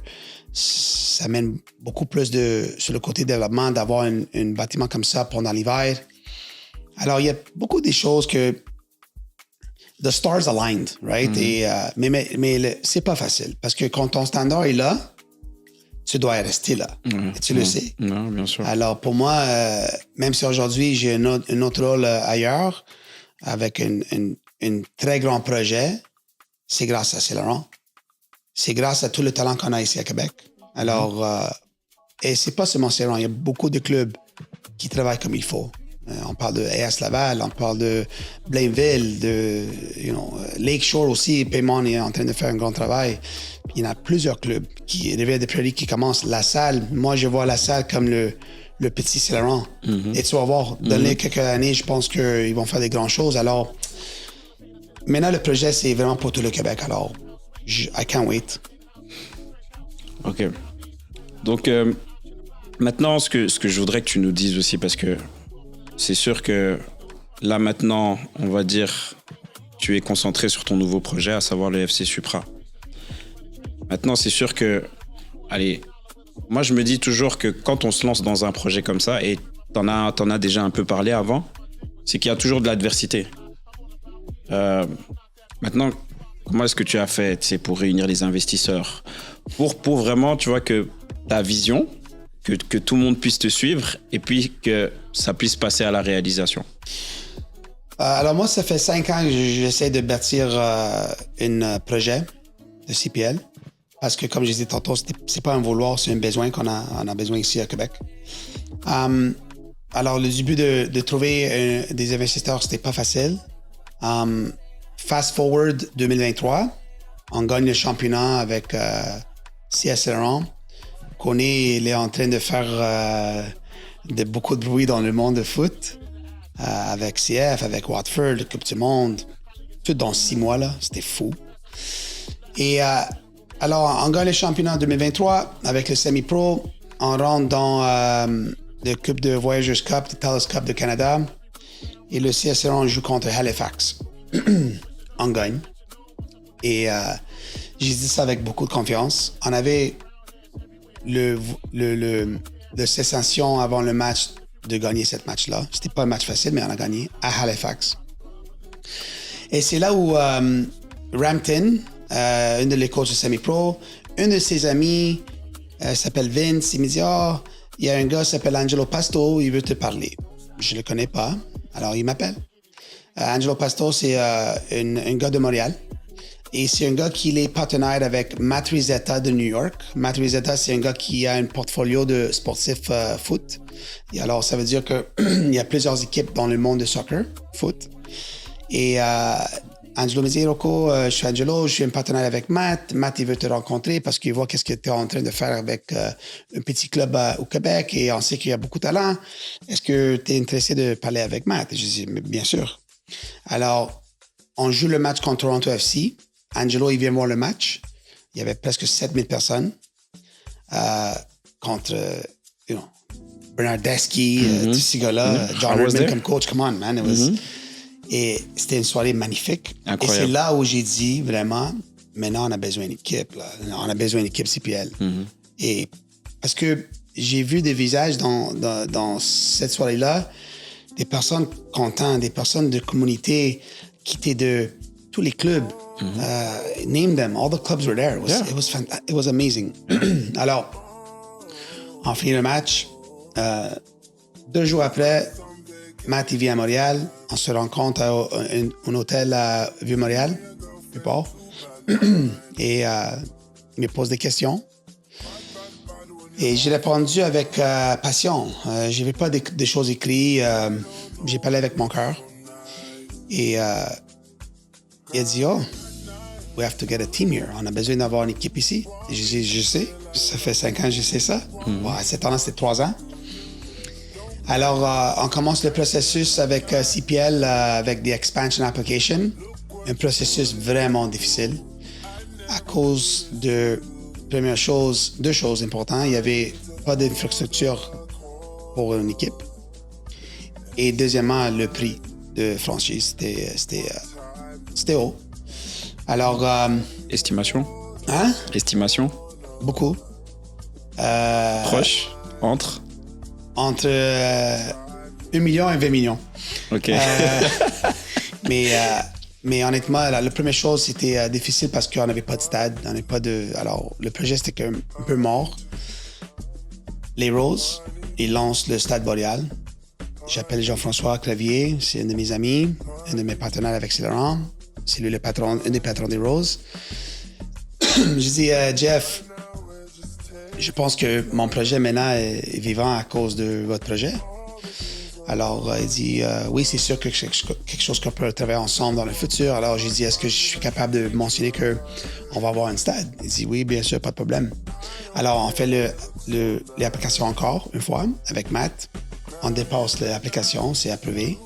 ça mène beaucoup plus sur le côté développement d'avoir un bâtiment comme ça pendant l'hiver. Alors, il y a beaucoup de choses que the stars aligned, right? Et, mais c'est pas facile parce que quand ton standard est là, tu dois rester là. Tu le sais. Non, bien sûr. Alors, pour moi, même si aujourd'hui, j'ai un autre rôle ailleurs, avec un très grand projet, c'est grâce à Saint-Laurent. C'est grâce à tout le talent qu'on a ici à Québec. Alors, et c'est pas seulement Saint-Laurent, il y a beaucoup de clubs qui travaillent comme il faut. On parle de AS Laval, on parle de Blainville, de Lakeshore aussi. Paymon est en train de faire un grand travail. Il y en a plusieurs clubs Rivière-des-Prairies qui commencent. La Salle, moi je vois la Salle comme le petit Saint-Laurent. Et tu vas voir, dans les quelques années, je pense qu'ils vont faire des grandes choses. Alors, maintenant le projet c'est vraiment pour tout le Québec. Alors, I can't wait. Ok. Donc, maintenant, ce que je voudrais que tu nous dises aussi, parce que c'est sûr que là, maintenant, on va dire, tu es concentré sur ton nouveau projet, à savoir le FC Supra. Maintenant, c'est sûr que, allez, moi, je me dis toujours que quand on se lance dans un projet comme ça, et t'en as déjà un peu parlé avant, c'est qu'il y a toujours de l'adversité. Maintenant, comment est-ce que tu as fait pour réunir les investisseurs, pour vraiment, tu vois, que ta vision, que tout le monde puisse te suivre et puis que ça puisse passer à la réalisation? Alors moi, ça fait 5 ans que j'essaie de bâtir un projet de CPL parce que, comme je disais tantôt, c'est pas un vouloir, c'est un besoin qu'on a besoin ici à Québec. Alors, le début de trouver des investisseurs, c'était pas facile. Fast forward 2023, on gagne le championnat avec CS Saint-Laurent. Il est en train de faire beaucoup de bruit dans le monde de foot avec CF, avec Watford, la Coupe du Monde, tout dans 6 mois là, c'était fou. Et alors, on gagne le championnat en 2023 avec le semi-pro. On rentre dans le Coupe de Voyageurs Cup, le Talos Cup de Canada, et le CS Saint-Laurent joue contre Halifax. On gagne. Et j'ai dit ça avec beaucoup de confiance. On avait le sensation avant le match de gagner ce match-là. C'était pas un match facile, mais on a gagné à Halifax. Et c'est là où Rampton, une de les coachs de semi-pro, un de ses amis s'appelle Vince, il me dit « il y a un gars qui s'appelle Angelo Pasto, il veut te parler. » Je le connais pas, alors il m'appelle. Angelo Pasto, c'est un gars de Montréal. Et c'est un gars qui est partenaire avec Matt Rizzetta de New York. Matt Rizzetta, c'est un gars qui a un portfolio de sportifs foot. Et alors, ça veut dire qu'il y a plusieurs équipes dans le monde de soccer, foot. Et Angelo me dit, Rocco, je suis Angelo, je suis un partenaire avec Matt. Matt, il veut te rencontrer parce qu'il voit qu'est-ce que tu es en train de faire avec un petit club au Québec et on sait qu'il y a beaucoup de talent. Est-ce que tu es intéressé de parler avec Matt? Et je dis, bien sûr. Alors, on joue le match contre Toronto FC. Angelo, il vient voir le match. Il y avait presque 7000 personnes contre, Bernardeschi, tous ces gars-là, John Redman comme coach. Come on, man. It was... Et c'était une soirée magnifique. Incroyable. Et c'est là où j'ai dit, vraiment, maintenant, on a besoin d'une équipe. Là. On a besoin d'une équipe CPL. Et parce que j'ai vu des visages dans cette soirée-là, des personnes contentes, des personnes de communauté qui étaient de tous les clubs. Name them. All the clubs were there. It was amazing. Alors, on finit le match. 2 jours après, Matt, il vient à Montréal. On se rencontre à un hôtel à Vieux-Montréal, Vieux-Port. Et il me pose des questions. Et j'ai répondu avec passion. Je n'avais pas des choses écrites. J'ai parlé avec mon cœur. Et il a dit, oh, we have to get a team here. On a besoin d'avoir une équipe ici. Et je dis, je sais. Ça fait 5 ans que je sais ça. Bon, à cet an-là, c'était 3 ans. Alors, on commence le processus avec CPL, avec des expansion applications. Un processus vraiment difficile à cause de, première chose, 2 choses importantes. Il n'y avait pas d'infrastructure pour une équipe. Et deuxièmement, le prix de franchise, c'était haut. Alors... Estimation? Hein? Estimation? Beaucoup. Proche? Entre 1 million et 20 millions. OK. Mais honnêtement, la première chose, c'était difficile parce qu'on n'avait pas de stade. On n'avait pas de... Alors, le projet, c'était un peu mort. Les Roses, ils lancent le Stade Boréal. J'appelle Jean-François Clavier, c'est un de mes amis, un de mes partenaires avec Saint-Laurent. C'est lui un des patrons des Roses. Je dis, Jeff, je pense que mon projet maintenant est vivant à cause de votre projet. Alors, il dit, oui, c'est sûr que c'est quelque chose qu'on peut travailler ensemble dans le futur. Alors, j'ai dit, est-ce que je suis capable de mentionner qu'on va avoir un stade? Il dit, oui, bien sûr, pas de problème. Alors, on fait l'application encore une fois avec Matt. On dépasse l'application, c'est approuvé.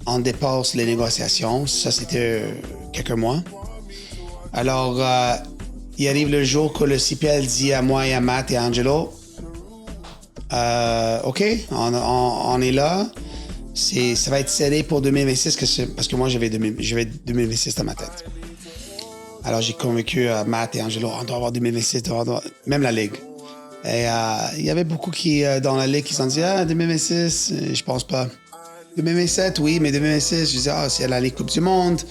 On dépasse les négociations, ça c'était quelques mois. Alors, il arrive le jour que le CPL dit à moi et à Matt et à Angelo, OK, on est là. Ça va être serré pour 2026 parce que moi, j'avais 2026 dans ma tête. Alors, j'ai convaincu Matt et Angelo, on doit avoir 2026, même la Ligue. Et il y avait beaucoup dans la Ligue qui se sont dit, 2026, je pense pas. 2027, oui, mais 2026, je disais, c'est la Ligue Coupe du Monde.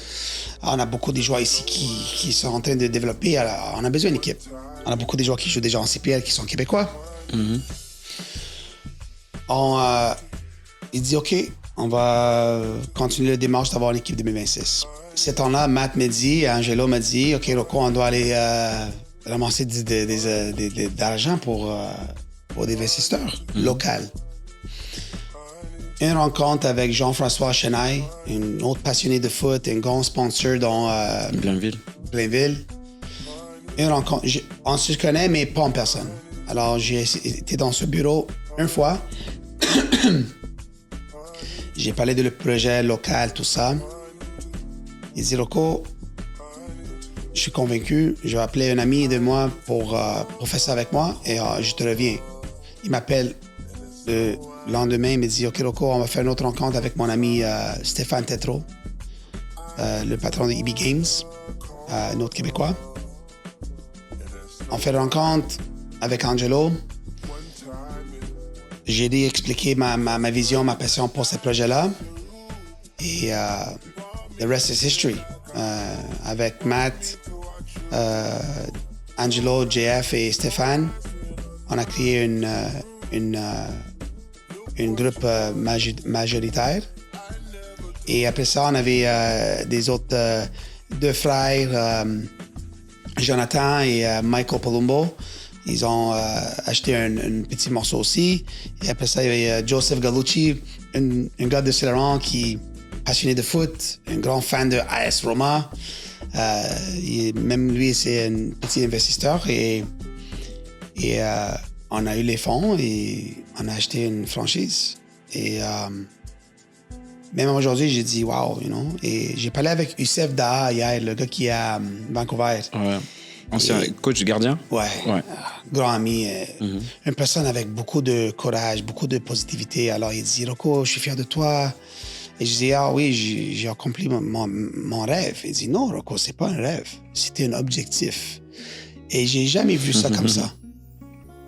On a beaucoup de joueurs ici qui sont en train de développer. Alors, on a besoin d'une équipe. On a beaucoup de joueurs qui jouent déjà en CPL qui sont québécois. Il dit, OK, on va continuer la démarche d'avoir l'équipe 2026. Ce temps-là, Matt m'a dit, Angelo m'a dit, OK, Rocco, on doit aller ramasser de l'argent pour des investisseurs locaux. Une rencontre avec Jean-François Chenaille, un autre passionné de foot, un grand sponsor dans Blainville. Une rencontre, on se connaît, mais pas en personne. Alors, j'ai été dans ce bureau une fois. J'ai parlé de le projet local, tout ça. Il dit, Rocco, je suis convaincu, je vais appeler un ami de moi pour faire ça avec moi et je te reviens. Il m'appelle le lendemain, il me dit, OK, Rocco, on va faire une autre rencontre avec mon ami Stéphane Tétrault, le patron de EB Games, un autre Québécois. On fait une rencontre avec Angelo. J'ai dit expliquer ma vision, ma passion pour ce projet-là. Et the rest is history. Avec Matt, Angelo, JF et Stéphane, on a créé une groupe majoritaire. Et après ça, on avait des autres 2 frères, Jonathan et Michael Palumbo. Ils ont acheté un petit morceau aussi. Et après ça, il y avait Joseph Gallucci, un gars de Saint-Laurent qui passionné de foot, un grand fan de AS Roma. Même lui, c'est un petit investisseur et on a eu les fonds et on a acheté une franchise. Et même aujourd'hui, j'ai dit wow, you know. Et j'ai parlé avec Youssef Daha hier, le gars qui est à Vancouver. Ouais. Ancien coach gardien? Ouais. Grand ami. Une personne avec beaucoup de courage, beaucoup de positivité. Alors, il dit, Rocco, je suis fier de toi. Et je dis, ah oui, j'ai accompli mon rêve. Il dit, non, Rocco, c'est pas un rêve. C'était un objectif. Et j'ai jamais vu ça comme ça.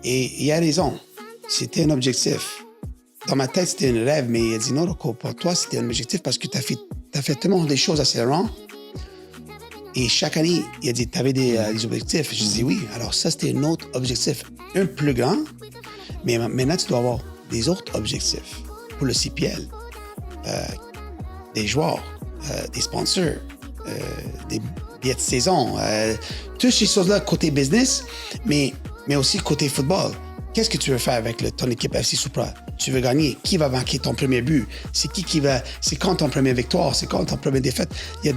Et il a raison. C'était un objectif. Dans ma tête, c'était un rêve, mais il a dit, non, Rocco, pour toi, c'était un objectif parce que tu as fait tellement des choses accélérant. Et chaque année, il a dit, tu avais des objectifs. Je dis oui. Alors ça, c'était un autre objectif, un plus grand. Mais maintenant, tu dois avoir des autres objectifs pour le CPL. Des joueurs, des sponsors, des billets de saison. Toutes ces choses-là côté business, mais aussi côté football. Qu'est-ce que tu veux faire avec ton équipe FC Supra? Tu veux gagner? Qui va marquer ton premier but? C'est c'est quand ton première victoire? C'est quand ton première défaite? Il y a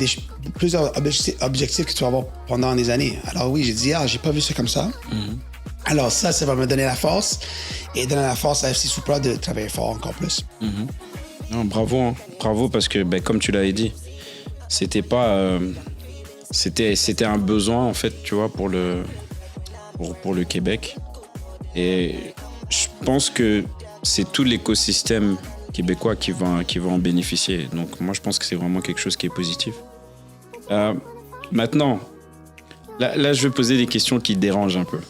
plusieurs objectifs que tu vas avoir pendant des années. Alors oui, j'ai dit, j'ai pas vu ça comme ça. Alors ça va me donner la force et donner la force à FC Supra de travailler fort encore plus. Non, bravo, hein. Bravo parce que, comme tu l'avais dit, c'était pas, c'était un besoin en fait, tu vois, pour le Québec. Et je pense que c'est tout l'écosystème québécois qui va en bénéficier. Donc moi, je pense que c'est vraiment quelque chose qui est positif. Maintenant, là, je vais poser des questions qui dérangent un peu.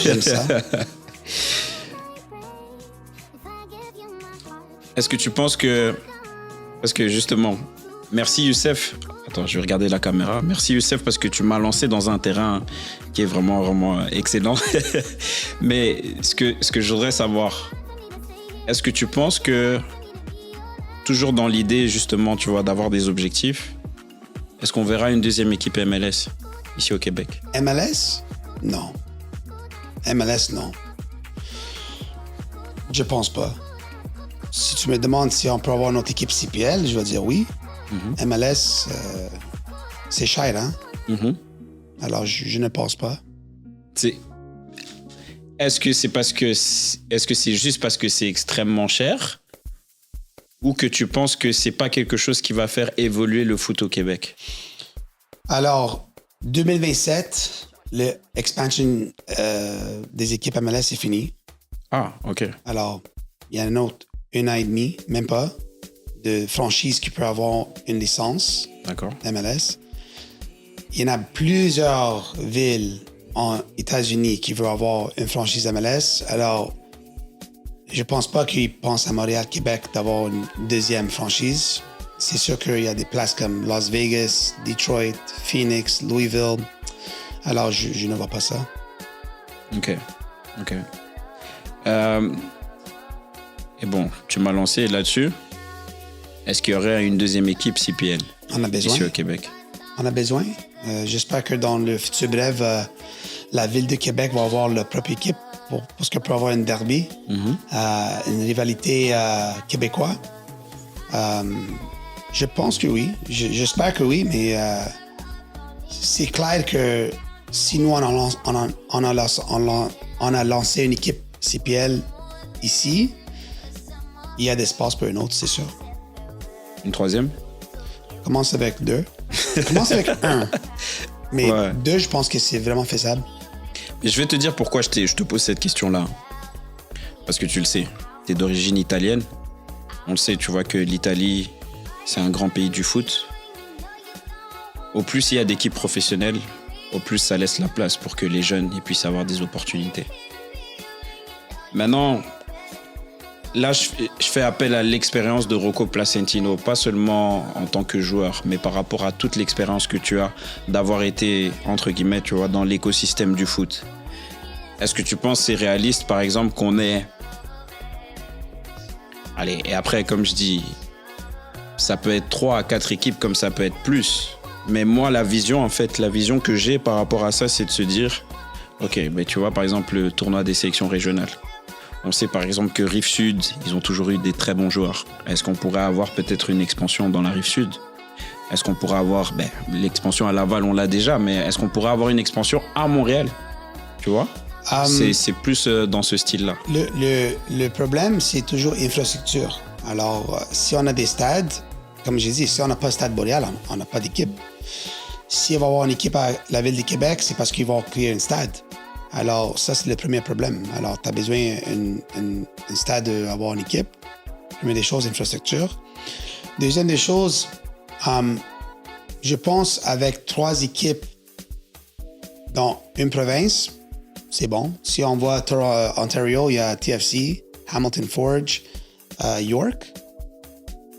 J'aime ça. Est-ce que tu penses que... Parce que justement, merci Youssef. Attends, je vais regarder la caméra. Merci Youssef parce que tu m'as lancé dans un terrain qui est vraiment, vraiment excellent. Mais ce que je voudrais savoir, est-ce que tu penses que, toujours dans l'idée justement, tu vois, d'avoir des objectifs, est-ce qu'on verra une deuxième équipe MLS ici au Québec? MLS? Non. MLS, non. Je pense pas. Si tu me demandes si on peut avoir notre équipe CPL, je vais dire oui. MLS, c'est cher, hein? Alors, je ne pense pas. Est-ce que c'est juste parce que c'est extrêmement cher ou que tu penses que c'est pas quelque chose qui va faire évoluer le foot au Québec? Alors, 2027, l'expansion des équipes MLS est fini. Ah, OK. Alors, il y a un autre 1 an et demi, même pas, de franchise qui peut avoir une licence. D'accord. MLS. Il y en a plusieurs villes en États-Unis qui veulent avoir une franchise MLS. Alors, je pense pas qu'ils pensent à Montréal, Québec d'avoir une deuxième franchise. C'est sûr qu'il y a des places comme Las Vegas, Detroit, Phoenix, Louisville. Alors, je ne vois pas ça. OK. Et bon, tu m'as lancé là-dessus. Est-ce qu'il y aurait une deuxième équipe CPL On a besoin. Ici au Québec? On a besoin. J'espère que dans le futur bref, la ville de Québec va avoir leur propre équipe parce qu'elle peut avoir une derby, une rivalité québécoise. Je pense que oui. J'espère que oui, mais c'est clair que si nous, on a lancé une équipe CPL ici, il y a d'espace pour une autre, c'est sûr. Une troisième? Commence avec 2. Commence avec 1. Mais 2, je pense que c'est vraiment faisable. Mais je vais te dire pourquoi je te pose cette question-là. Parce que tu le sais, tu es d'origine italienne. On le sait, tu vois que l'Italie, c'est un grand pays du foot. Au plus il y a d'équipes professionnelles, au plus ça laisse la place pour que les jeunes puissent avoir des opportunités. Maintenant, là, je fais appel à l'expérience de Rocco Placentino, pas seulement en tant que joueur, mais par rapport à toute l'expérience que tu as d'avoir été, entre guillemets, tu vois, dans l'écosystème du foot. Est-ce que tu penses que c'est réaliste, par exemple, qu'on ait... Allez, et après, comme je dis, ça peut être 3 à 4 équipes, comme ça peut être plus. Mais moi, la vision que j'ai par rapport à ça, c'est de se dire, OK, mais tu vois, par exemple, le tournoi des sélections régionales. On sait par exemple que Rive-Sud, ils ont toujours eu des très bons joueurs. Est-ce qu'on pourrait avoir peut-être une expansion dans la Rive-Sud? Est-ce qu'on pourrait avoir... l'expansion à Laval, on l'a déjà, mais est-ce qu'on pourrait avoir une expansion à Montréal? Tu vois? C'est plus dans ce style-là. Le problème, c'est toujours infrastructure. Alors, si on a des stades, comme j'ai dit, si on n'a pas de stade boréal, on n'a pas d'équipe. S'il va y avoir une équipe à la Ville de Québec, c'est parce qu'ils vont créer un stade. Alors, ça, c'est le premier problème. Alors, tu as besoin d'un stade d'avoir une équipe. Première des choses, infrastructure. Deuxième des choses, je pense avec 3 équipes dans une province, c'est bon. Si on voit Ontario, il y a TFC, Hamilton Forge, York.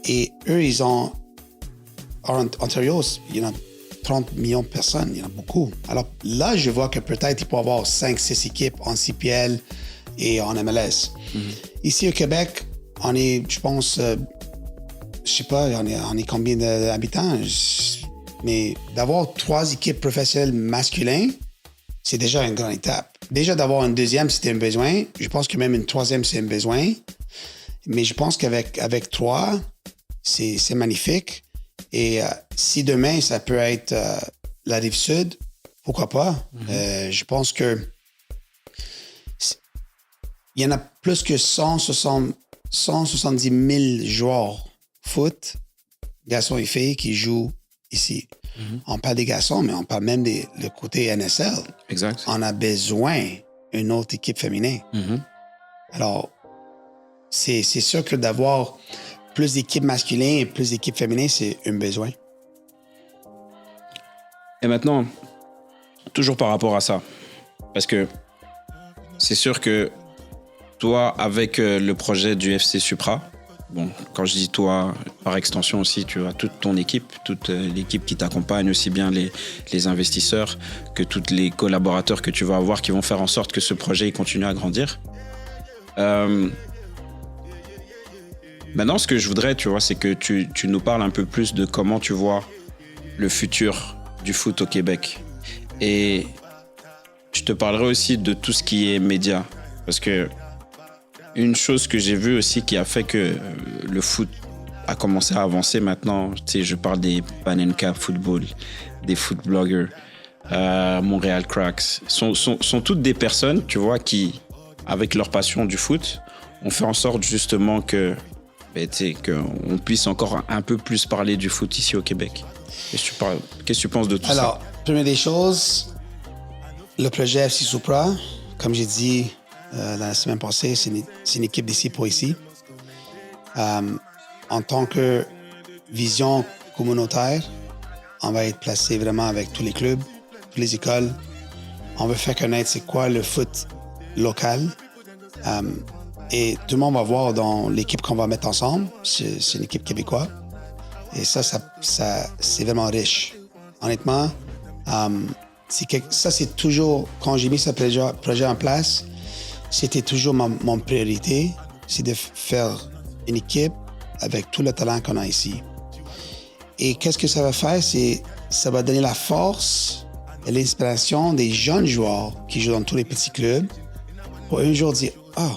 Et eux, ils ont... En Ontario, il y en a 30 millions de personnes, il y en a beaucoup. Alors là, je vois que peut-être il peut y avoir 5-6 équipes en CPL et en MLS. Ici au Québec, on est, je pense, je sais pas, on est combien d'habitants? Mais d'avoir 3 équipes professionnelles masculines, c'est déjà une grande étape. Déjà d'avoir une deuxième, c'était un besoin. Je pense que même une troisième, c'est un besoin. Mais je pense qu'avec 3, c'est magnifique. Et si demain, ça peut être la Rive-Sud, pourquoi pas? Je pense que il y en a plus que 170 000 joueurs foot, garçons et filles, qui jouent ici. On parle des garçons, mais on parle même le côté NSL. Exact. On a besoin d'une autre équipe féminine. Alors, c'est sûr que d'avoir plus d'équipes masculines et plus d'équipes féminines, c'est un besoin. Et maintenant, toujours par rapport à ça, parce que c'est sûr que toi, avec le projet du FC Supra, bon, quand je dis toi, par extension aussi, tu as toute ton équipe, toute l'équipe qui t'accompagne, aussi bien les investisseurs que tous les collaborateurs que tu vas avoir qui vont faire en sorte que ce projet il continue à grandir. Maintenant, ce que je voudrais, tu vois, c'est que tu nous parles un peu plus de comment tu vois le futur du foot au Québec. Et je te parlerai aussi de tout ce qui est médias. Parce que une chose que j'ai vue aussi qui a fait que le foot a commencé à avancer maintenant, tu sais, je parle des Panenka Football, des foot bloggers, Montréal Cracks, sont toutes des personnes, tu vois, qui, avec leur passion du foot, ont fait en sorte justement que qu'on puisse encore un peu plus parler du foot ici au Québec. Qu'est-ce que tu penses de tout ça? Alors, première des choses, le projet FC Supra, comme j'ai dit la semaine passée, c'est une équipe d'ici pour ici. En tant que vision communautaire, on va être placé vraiment avec tous les clubs, toutes les écoles. On veut faire connaître c'est quoi le foot local. Et tout le monde va voir dans l'équipe qu'on va mettre ensemble. C'est une équipe québécoise. Et ça c'est vraiment riche. Honnêtement, ça, c'est toujours... Quand j'ai mis ce projet en place, c'était toujours mon priorité. C'est de faire une équipe avec tout le talent qu'on a ici. Et qu'est-ce que ça va faire? Ça va donner la force et l'inspiration des jeunes joueurs qui jouent dans tous les petits clubs pour un jour dire « Ah,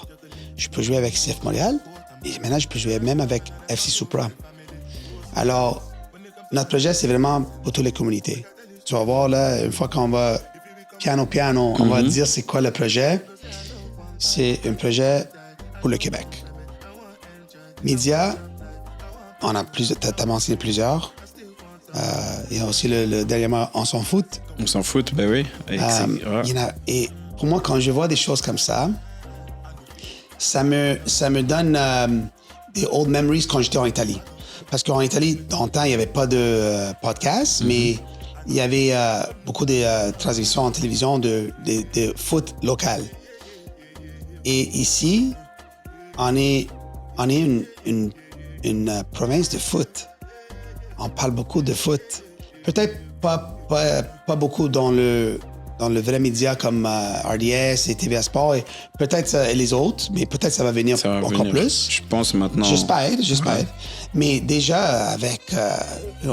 je peux jouer avec CF Montréal et maintenant je peux jouer même avec FC Supra. » Alors, notre projet, c'est vraiment pour toutes les communautés. Tu vas voir, là, une fois qu'on va piano, on va dire c'est quoi le projet. C'est un projet pour le Québec. Médias, on a t'as mentionné plusieurs. Il y a aussi le dernièrement On s'en fout. On s'en fout, ben oui. Et pour moi, quand je vois des choses comme ça me donne des old memories quand j'étais en Italie. Parce qu'en Italie, dans le temps, il n'y avait pas de podcast, mais il y avait beaucoup de transmissions en télévision de foot local. Et ici, on est une province de foot. On parle beaucoup de foot. Peut-être pas beaucoup dans le vrai média comme RDS et TVA Sport et peut-être les autres, mais peut-être ça va venir encore plus. Je pense maintenant. J'espère. Mais déjà avec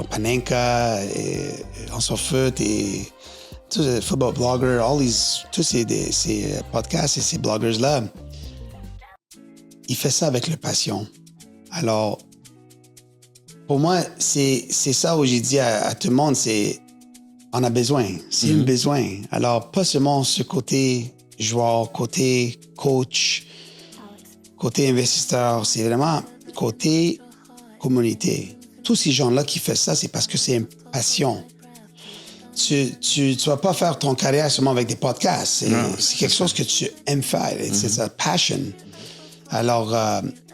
Panenka, et On s'en fout et tous les football bloggers, tous ces podcasts et ces bloggers-là, il fait ça avec le passion. Alors, pour moi, c'est ça où j'ai dit à tout le monde, c'est on a besoin. C'est un besoin. Alors, pas seulement ce côté joueur, côté coach, côté investisseur, c'est vraiment côté communauté. Tous ces gens-là qui font ça, c'est parce que c'est une passion. Tu vas pas faire ton carrière seulement avec des podcasts. C'est quelque chose que tu aimes faire. C'est sa passion. Alors,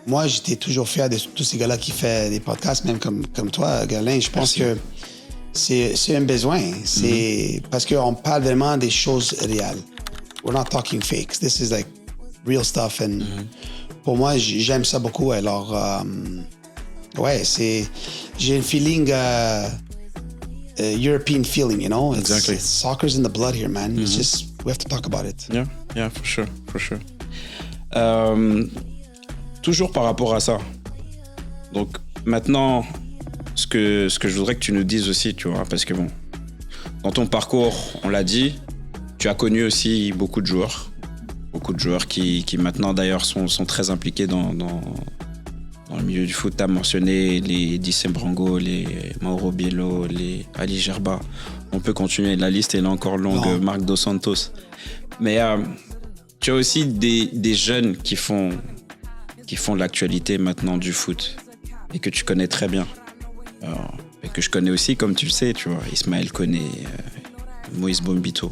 moi, j'étais toujours fier de tous ces gars-là qui font des podcasts, même comme toi, Galen. Je pense que c'est un besoin. C'est parce qu'on parle vraiment des choses réelles. We're not talking fakes. This is like real stuff. And pour moi, j'aime ça beaucoup. Alors, ouais, j'ai un feeling, European feeling, you know? Exactly. Soccer's in the blood here, man. It's just, we have to talk about it. Yeah, for sure. Toujours par rapport à ça. Donc, maintenant, ce que je voudrais que tu nous dises aussi, tu vois, parce que bon, dans ton parcours, on l'a dit, tu as connu aussi beaucoup de joueurs qui maintenant d'ailleurs sont très impliqués dans le milieu du foot. Tu as mentionné les Dissem Brango, les Mauro Biello, les Ali Gerba. On peut continuer, la liste est là encore longue, non. Marc Dos Santos. Mais tu as aussi des jeunes qui font l'actualité maintenant du foot et que tu connais très bien. Et que je connais aussi, comme tu le sais, tu vois, Ismaël Koné, Moïse Bombito.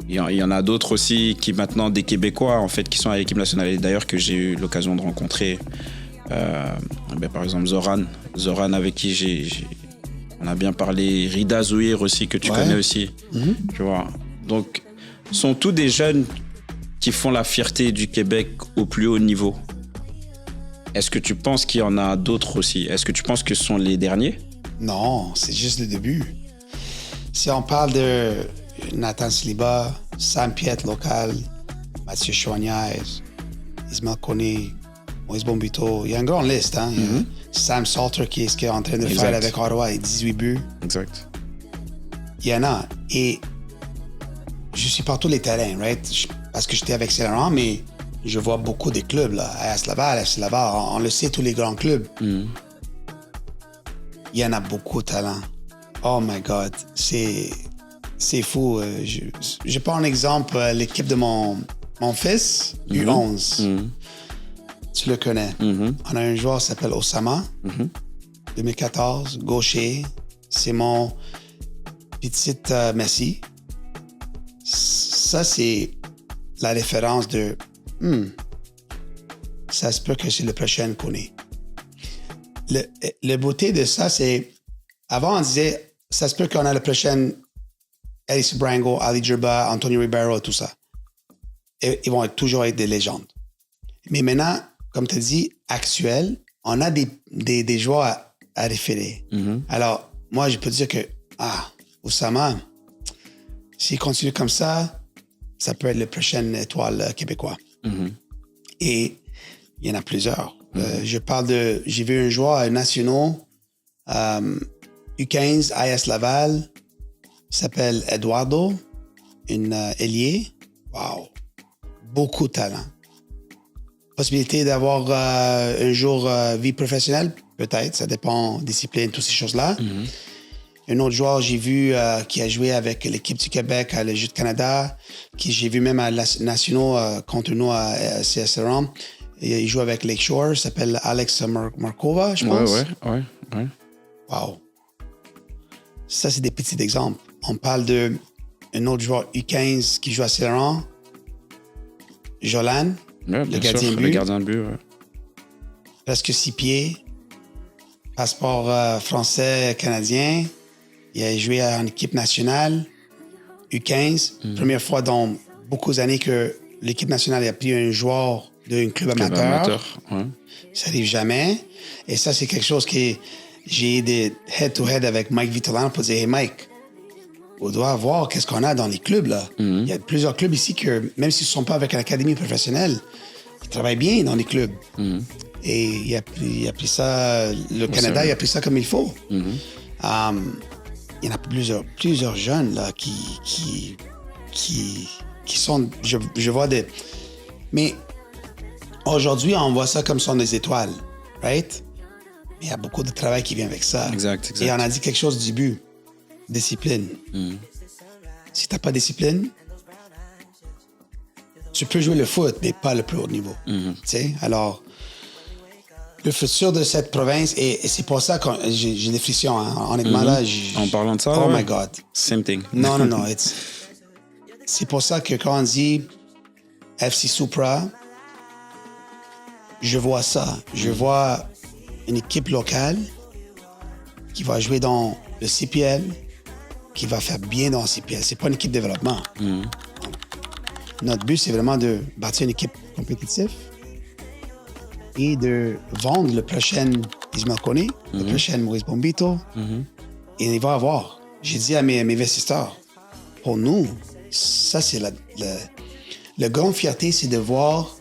Il y en a d'autres aussi qui maintenant, des Québécois en fait, qui sont à l'équipe nationale et d'ailleurs que j'ai eu l'occasion de rencontrer. Par exemple Zoran avec qui on a bien parlé, Rida Zouhir aussi que tu connais aussi, tu vois. Donc, sont tous des jeunes qui font la fierté du Québec au plus haut niveau. Est-ce que tu penses qu'il y en a d'autres aussi? Est-ce que tu penses que ce sont les derniers? Non, c'est juste le début. Si on parle de Nathan Saliba, Sam Piet local, Mathieu Choignard, Ismaël Koné, Moïse Bombito, il y a une grande liste. Hein? Sam Salter qui est en train de faire avec Ottawa et 18 buts. Exact. Il y en a. Et je suis partout les terrains, right? Parce que j'étais avec Saint-Laurent, mais je vois beaucoup de clubs, là. AS Laval, FC Laval, on le sait, tous les grands clubs. Il y en a beaucoup de talent. Oh my God, c'est fou. Je prends un exemple, l'équipe de mon fils, U11. Tu le connais. On a un joueur qui s'appelle Osama, 2014, gaucher. C'est mon petit Messi. Ça, c'est la référence de ça se peut que c'est le prochain Koné. Le beauté de ça, c'est avant, on disait ça se peut qu'on a le prochain Ellis Brango, Ali Gerba, Antonio Ribeiro, tout ça. Et ils vont toujours être des légendes. Mais maintenant, comme tu as dit, actuel, on a des joueurs à référer. Alors, moi, je peux dire que Oussama, s'il continue comme ça peut être le prochain étoile québécois. Et il y en a plusieurs. J'ai vu un joueur national, U15, AS Laval, s'appelle Eduardo, un ailier. Wow! Beaucoup de talent. Possibilité d'avoir un jour vie professionnelle? Peut-être, ça dépend discipline, toutes ces choses-là. Un autre joueur, j'ai vu qui a joué avec l'équipe du Québec à le Jeu de Canada, qui j'ai vu même à nationaux contre nous à CSRM. Il joue avec Lakeshore, il s'appelle Alex Markova, je pense. Ouais. Wow. Ça, c'est des petits exemples. On parle d'un autre joueur U15 qui joue à CSRM, Jolan, le gardien de but. Presque 6 pieds. Passeport français-canadien. Il a joué en équipe nationale, U15. Première fois dans beaucoup d'années que l'équipe nationale a pris un joueur d'un club amateur. Ça n'arrive jamais. Et ça, c'est quelque chose que j'ai des head-to-head avec Mike Vitolano pour dire « Hey Mike, on doit voir qu'est-ce qu'on a dans les clubs. Là. Il y a plusieurs clubs ici que, même s'ils ne sont pas avec une académie professionnelle, ils travaillent bien dans les clubs. Et il a pris ça, le Canada, il a pris ça comme il faut. Il y en a plusieurs jeunes là, qui sont, je vois des... Mais Aujourd'hui, on voit ça comme sont des étoiles, right? Mais il y a beaucoup de travail qui vient avec ça. Exact. Et on a dit quelque chose du début. Discipline. Si t'as pas de discipline, tu peux jouer le foot, mais pas le plus haut niveau. Tu sais? Alors, le futur de cette province, et c'est pour ça que j'ai des frictions. Hein. Honnêtement, là, En parlant de ça, oh ouais. my God. Same thing. Non. C'est pour ça que quand on dit FC Supra, je vois ça. Je vois une équipe locale qui va jouer dans le CPL, qui va faire bien dans le CPL. C'est pas une équipe de développement. Notre but, c'est vraiment de bâtir une équipe compétitive et de vendre le prochain Ismaël Koné, le prochain Maurice Bombito. Et il va avoir. J'ai dit à mes investisseurs, pour nous, ça, c'est la grande fierté, c'est de voir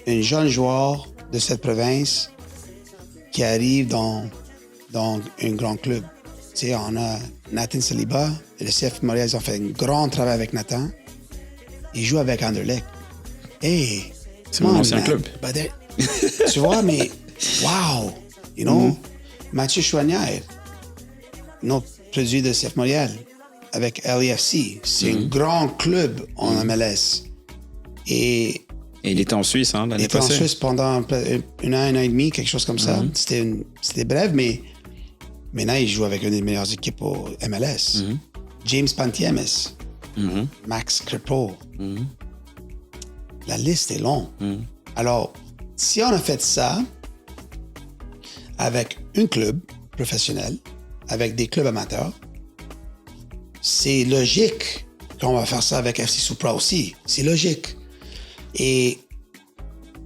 un jeune joueur de cette province qui arrive dans un grand club. Tu sais, on a Nathan Saliba, le CF Montréal, ils ont fait un grand travail avec Nathan. Il joue avec Anderlecht. Hey! C'est mon ancien club. Tu vois, mais wow! You know? Mathieu Chouanière, notre produit de CF Montréal, avec LAFC. C'est un grand club en MLS. Et il était en Suisse l'année passée. Il était en Suisse pendant un an et demi, quelque chose comme ça. C'était bref, mais maintenant, il joue avec une des meilleures équipes au MLS. James Pantiemes, Max Crepeau. La liste est longue. Alors, si on a fait ça avec un club professionnel, avec des clubs amateurs, c'est logique qu'on va faire ça avec FC Supra aussi. C'est logique. Et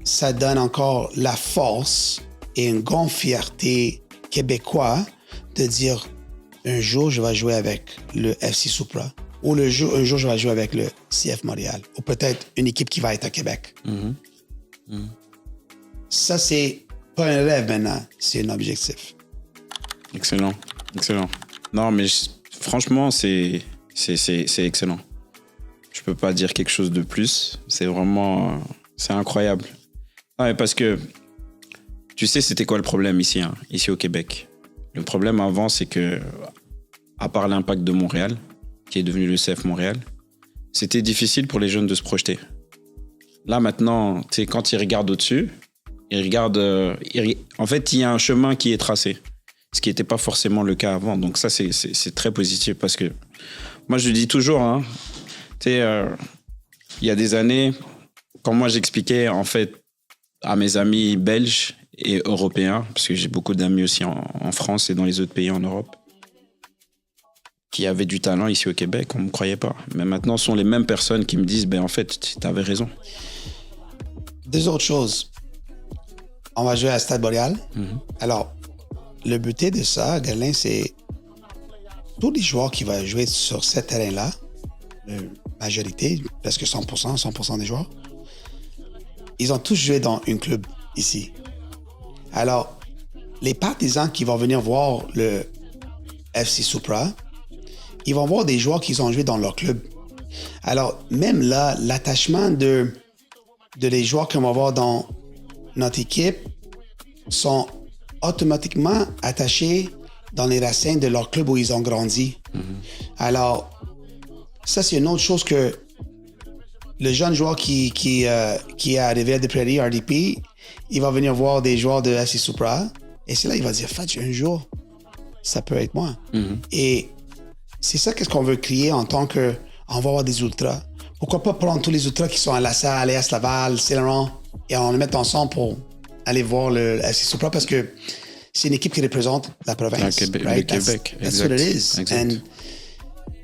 ça donne encore la force et une grande fierté québécoise de dire un jour, je vais jouer avec le FC Supra ou un jour, je vais jouer avec le CF Montréal ou peut-être une équipe qui va être à Québec. Ça, c'est pas un rêve maintenant, c'est un objectif. Excellent. Non, mais franchement, c'est excellent. Je peux pas dire quelque chose de plus. C'est vraiment... c'est incroyable. Ah, mais parce que, tu sais, c'était quoi le problème ici au Québec? Le problème avant, c'est que, à part l'Impact de Montréal, qui est devenu le CF Montréal, c'était difficile pour les jeunes de se projeter. Là, maintenant, tu sais, quand ils regardent au-dessus, ils regardent... en fait, il y a un chemin qui est tracé, ce qui n'était pas forcément le cas avant. Donc ça, c'est très positif parce que moi, je le dis toujours, hein, tu sais, il y a des années, quand moi, j'expliquais, en fait, à mes amis belges et européens, parce que j'ai beaucoup d'amis aussi en France et dans les autres pays en Europe, qui avaient du talent ici au Québec, on ne me croyait pas. Mais maintenant, ce sont les mêmes personnes qui me disent, en fait, tu avais raison. Deux autres choses. On va jouer à Stade Boréal. Alors, le but de ça, Gerlin, c'est tous les joueurs qui vont jouer sur ce terrain-là, la majorité, presque 100% des joueurs, ils ont tous joué dans un club ici. Alors, les partisans qui vont venir voir le FC Supra, ils vont voir des joueurs qui ont joué dans leur club. Alors, même là, l'attachement de les joueurs qu'on va voir dans notre équipe sont automatiquement attachés dans les racines de leur club où ils ont grandi. Alors, ça, c'est une autre chose que le jeune joueur qui est à Rivière-des-Prairies, RDP, il va venir voir des joueurs de FC Supra et c'est là qu'il va dire, Fudge, un jour, ça peut être moi. Et c'est ça qu'est-ce qu'on veut créer en tant que, on va avoir des ultras. Pourquoi pas prendre tous les ultras qui sont à La Salle, Alias Laval, Saint-Laurent et on les met ensemble pour aller voir le FC Supra parce que c'est une équipe qui représente la province. Le Québec. That's what it is. And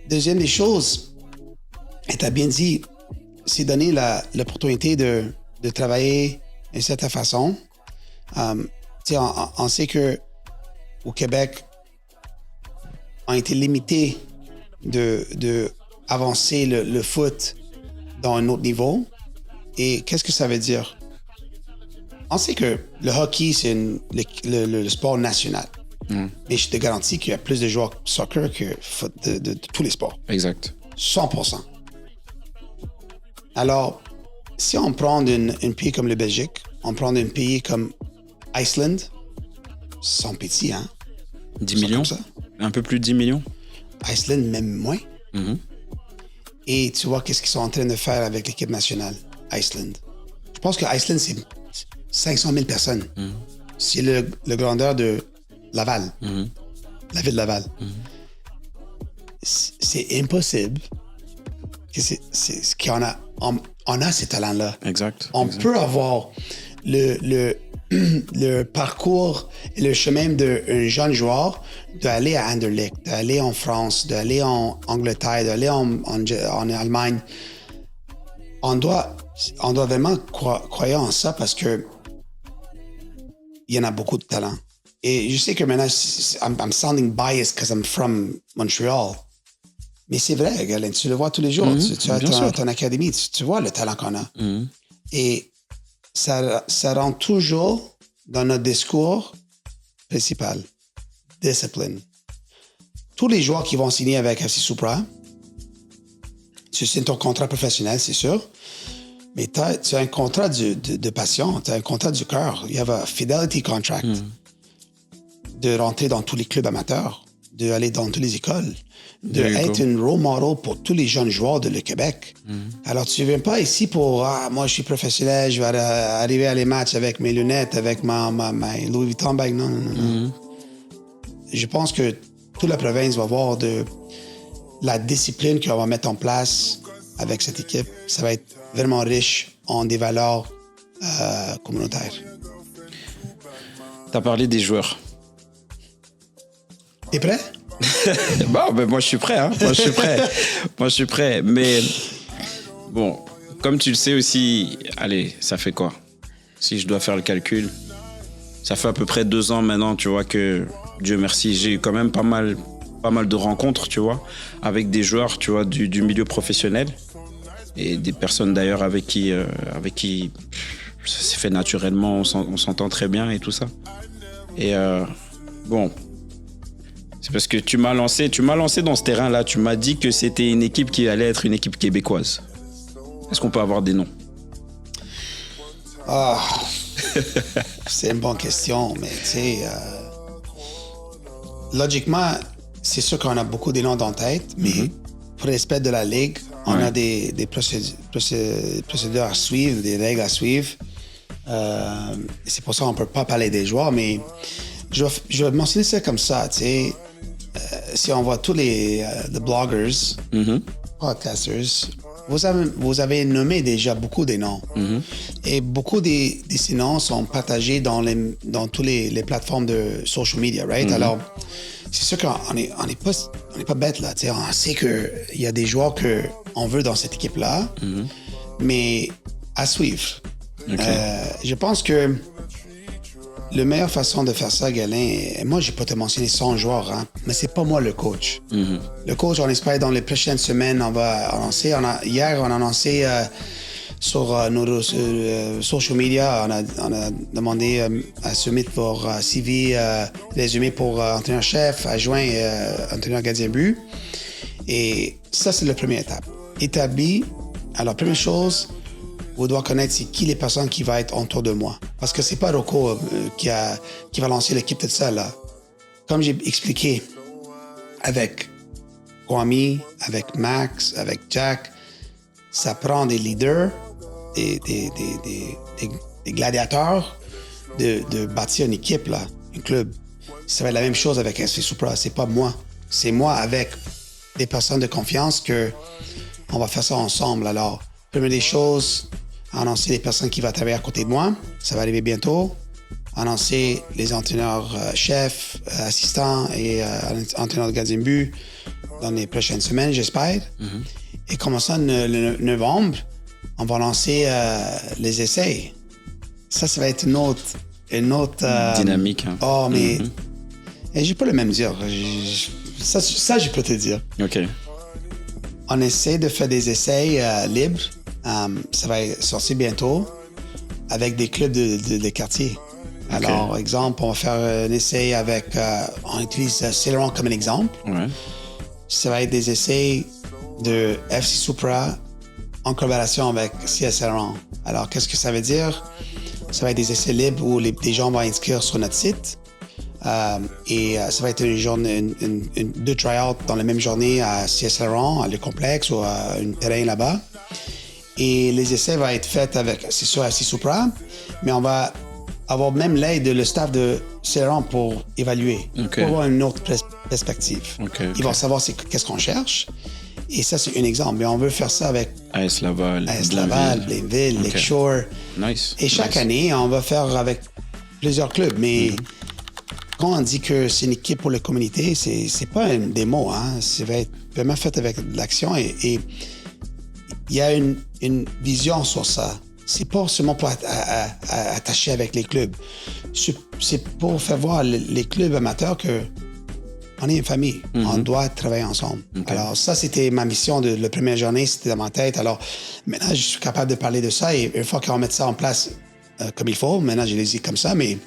deuxième des choses, et tu as bien dit, c'est donner l'opportunité de travailler d'une certaine façon. On sait qu'au Québec, on a été limité de avancer le foot dans un autre niveau. Et qu'est-ce que ça veut dire? On sait que le hockey, c'est le sport national. Mais je te garantis qu'il y a plus de joueurs soccer que foot de tous les sports. Exact. 100%. Alors, si on prend un pays comme le Belgique, on prend un pays comme Iceland, sans pitié, hein? 10 millions? Ça. Un peu plus de 10 millions? Iceland, même moins. Mm-hmm. Et tu vois qu'est-ce qu'ils sont en train de faire avec l'équipe nationale, Iceland. Je pense que Iceland, c'est 500 000 personnes. Mm-hmm. C'est le grandeur de Laval, la ville de Laval. C'est impossible qu'on a ces talents-là. Exact. On peut avoir le parcours et le chemin d'un jeune joueur d'aller à Anderlecht, d'aller en France, d'aller en Angleterre, d'aller en Allemagne. On doit vraiment croire en ça parce que il y en a beaucoup de talent. Et je sais que maintenant, I'm sounding biased because I'm from Montreal. Mais c'est vrai, Galen, tu le vois tous les jours. Tu as ton académie, tu vois le talent qu'on a. Et ça rentre toujours dans notre discours principal. Discipline. Tous les joueurs qui vont signer avec FC Supra, tu signes ton contrat professionnel, c'est sûr. Mais tu as un contrat de passion, tu as un contrat du cœur. You have a fidelity contract. De rentrer dans tous les clubs amateurs, d'aller dans toutes les écoles, d'être une role model pour tous les jeunes joueurs de le Québec. Alors, tu ne viens pas ici pour « moi, je suis professionnel, je vais arriver à les matchs avec mes lunettes, avec ma Louis Vuitton bag. » Non. Je pense que toute la province va voir la discipline qu'on va mettre en place avec cette équipe. Ça va être vraiment riche en des valeurs communautaires. Tu as parlé des joueurs. T'es prêt? Bon, ben moi je suis prêt. Hein. Moi je suis prêt. Mais bon, comme tu le sais aussi, allez, ça fait quoi? Si je dois faire le calcul, ça fait à peu près 2 ans maintenant, tu vois, que Dieu merci, j'ai eu quand même pas mal de rencontres, tu vois, avec des joueurs, tu vois, du milieu professionnel et des personnes d'ailleurs avec qui ça s'est fait naturellement, on s'entend très bien et tout ça. Et bon. C'est parce que tu m'as lancé dans ce terrain-là. Tu m'as dit que c'était une équipe qui allait être une équipe québécoise. Est-ce qu'on peut avoir des noms? C'est une bonne question, mais tu sais, logiquement, c'est sûr qu'on a beaucoup de noms dans la tête, mais pour le respect de la Ligue, on a des procédures à suivre, des règles à suivre. C'est pour ça qu'on ne peut pas parler des joueurs, mais je vais mentionner ça comme ça, tu sais. Si on voit tous les bloggers, podcasters, vous avez nommé déjà beaucoup des noms. Et beaucoup de ces noms sont partagés dans toutes les plateformes de social media, right? Alors, c'est sûr qu'on n'est pas bête là. On sait qu'il y a des joueurs qu'on veut dans cette équipe-là, mais à suivre. Okay. Je pense que la meilleure façon de faire ça, Galen, moi, je peux te mentionner 100 joueurs, hein, mais c'est pas moi le coach. Le coach, on espère dans les prochaines semaines, on va annoncer. Hier, on a annoncé sur nos social media, on a demandé à Summit pour CV, résumé pour entraîneur-chef, adjoint et entraîneur gardien but. Et ça, c'est la première étape. Établi, alors première chose, vous devez connaître c'est qui les personnes qui vont être autour de moi. Parce que c'est pas Rocco qui va lancer l'équipe toute seule. Là. Comme j'ai expliqué, avec Kwame, avec Max, avec Jack, ça prend des leaders, des gladiateurs de bâtir une équipe, là, un club. Ça va être la même chose avec FC Supra. C'est pas moi. C'est moi avec des personnes de confiance qu'on va faire ça ensemble. Alors, première des choses, annoncer les personnes qui vont travailler à côté de moi. Ça va arriver bientôt. Annoncer les entraîneurs chefs, assistants et entraîneurs de gardien de but dans les prochaines semaines, j'espère. Et commençant le novembre, on va lancer les essais. Ça va être une autre dynamique. Hein. Oh, mais j'ai pas le même dire. Ça, je peux te dire. OK. On essaie de faire des essais libres. Ça va sortir bientôt avec des clubs de quartier. Okay. Alors, exemple, on va faire un essai avec... on utilise Saint-Laurent comme un exemple. Ouais. Ça va être des essais de FC Supra en collaboration avec CS Saint-Laurent. Alors, qu'est-ce que ça veut dire? Ça va être des essais libres où des gens vont inscrire sur notre site. Ça va être deux try-outs dans la même journée à CS Laurent, à le complexe ou à un terrain là-bas. Et les essais vont être faits c'est sûr, à Supra, mais on va avoir même l'aide de le staff de Céron pour évaluer, pour avoir une autre perspective. Ils vont savoir qu'est-ce qu'on cherche. Et ça, c'est un exemple. Mais on veut faire ça avec AS Laval, Blainville, Lakeshore. Nice. Et chaque année, on va faire avec plusieurs clubs. Mais quand on dit que c'est une équipe pour la communauté, c'est pas des mots. Hein? Ça va être vraiment fait avec de l'action. Et il y a une vision sur ça. C'est pas seulement pour attacher avec les clubs. C'est pour faire voir les clubs amateurs que on est une famille. On doit travailler ensemble. Alors ça, c'était ma mission de la première journée. C'était dans ma tête. Alors maintenant, je suis capable de parler de ça. Et une fois qu'on met ça en place comme il faut, maintenant, je les dis comme ça, mais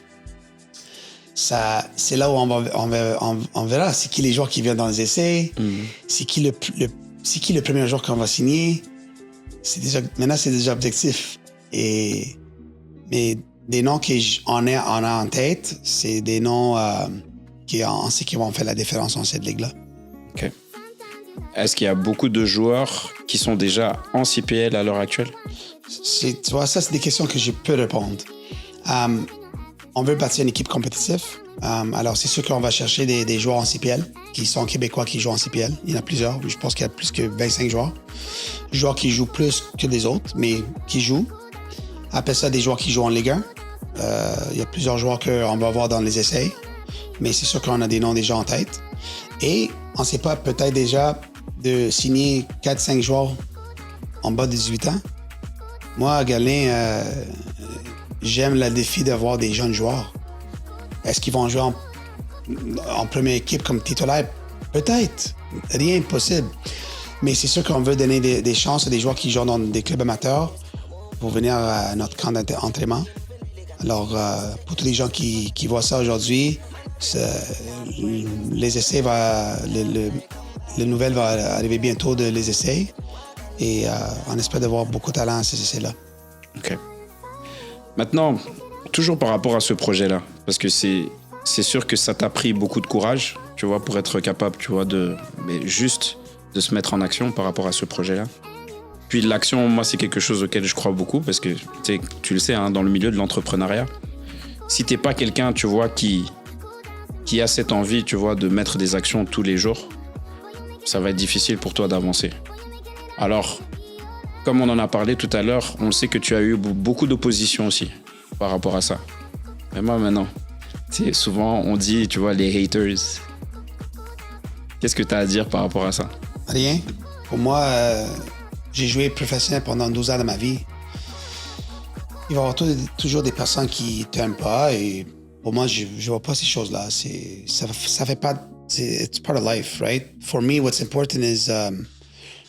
ça, c'est là où on verra. C'est qui les joueurs qui viennent dans les essais. C'est qui le premier joueur qu'on va signer. Maintenant, c'est déjà objectif. Mais des noms qu'on a en tête, c'est des noms on sait qu'ils vont faire la différence dans cette ligue-là. OK. Est-ce qu'il y a beaucoup de joueurs qui sont déjà en CPL à l'heure actuelle? Tu vois, ça, c'est des questions que je peux répondre. On veut bâtir une équipe compétitive. Alors, c'est sûr qu'on va chercher des joueurs en CPL qui sont québécois qui jouent en CPL. Il y en a plusieurs. Je pense qu'il y a plus que 25 joueurs. Des joueurs qui jouent plus que des autres, mais qui jouent. Après ça, des joueurs qui jouent en Ligue 1. Il y a plusieurs joueurs qu'on va voir dans les essais. Mais c'est sûr qu'on a des noms déjà en tête. Et on ne sait pas peut-être déjà de signer 4-5 joueurs en bas de 18 ans. Moi, Galen, j'aime le défi d'avoir des jeunes joueurs. Est-ce qu'ils vont jouer en première équipe comme titulaire? Peut-être. Rien n'est possible. Mais c'est sûr qu'on veut donner des chances à des joueurs qui jouent dans des clubs amateurs pour venir à notre camp d'entraînement. Alors, pour tous les gens qui voient ça aujourd'hui, les essais le nouvelle va arriver bientôt de les essais. Et on espère d'avoir beaucoup de talent à ces essais-là. OK. Maintenant, toujours par rapport à ce projet-là, parce que c'est sûr que ça t'a pris beaucoup de courage, tu vois, pour être capable, tu vois, mais juste de se mettre en action par rapport à ce projet-là. Puis l'action, moi, c'est quelque chose auquel je crois beaucoup, parce que tu le sais, hein, dans le milieu de l'entrepreneuriat, si t'es pas quelqu'un, tu vois, qui a cette envie, tu vois, de mettre des actions tous les jours, ça va être difficile pour toi d'avancer. Alors, comme on en a parlé tout à l'heure, on sait que tu as eu beaucoup d'opposition aussi par rapport à ça. Mais moi, maintenant, souvent, on dit, tu vois, les haters. Qu'est-ce que tu as à dire par rapport à ça? Rien. Pour moi, j'ai joué professionnel pendant 12 ans de ma vie. Il va y avoir toujours des personnes qui ne t'aiment pas et pour moi, je ne vois pas ces choses-là. Ça fait pas... It's part of life, right? For me, what's important is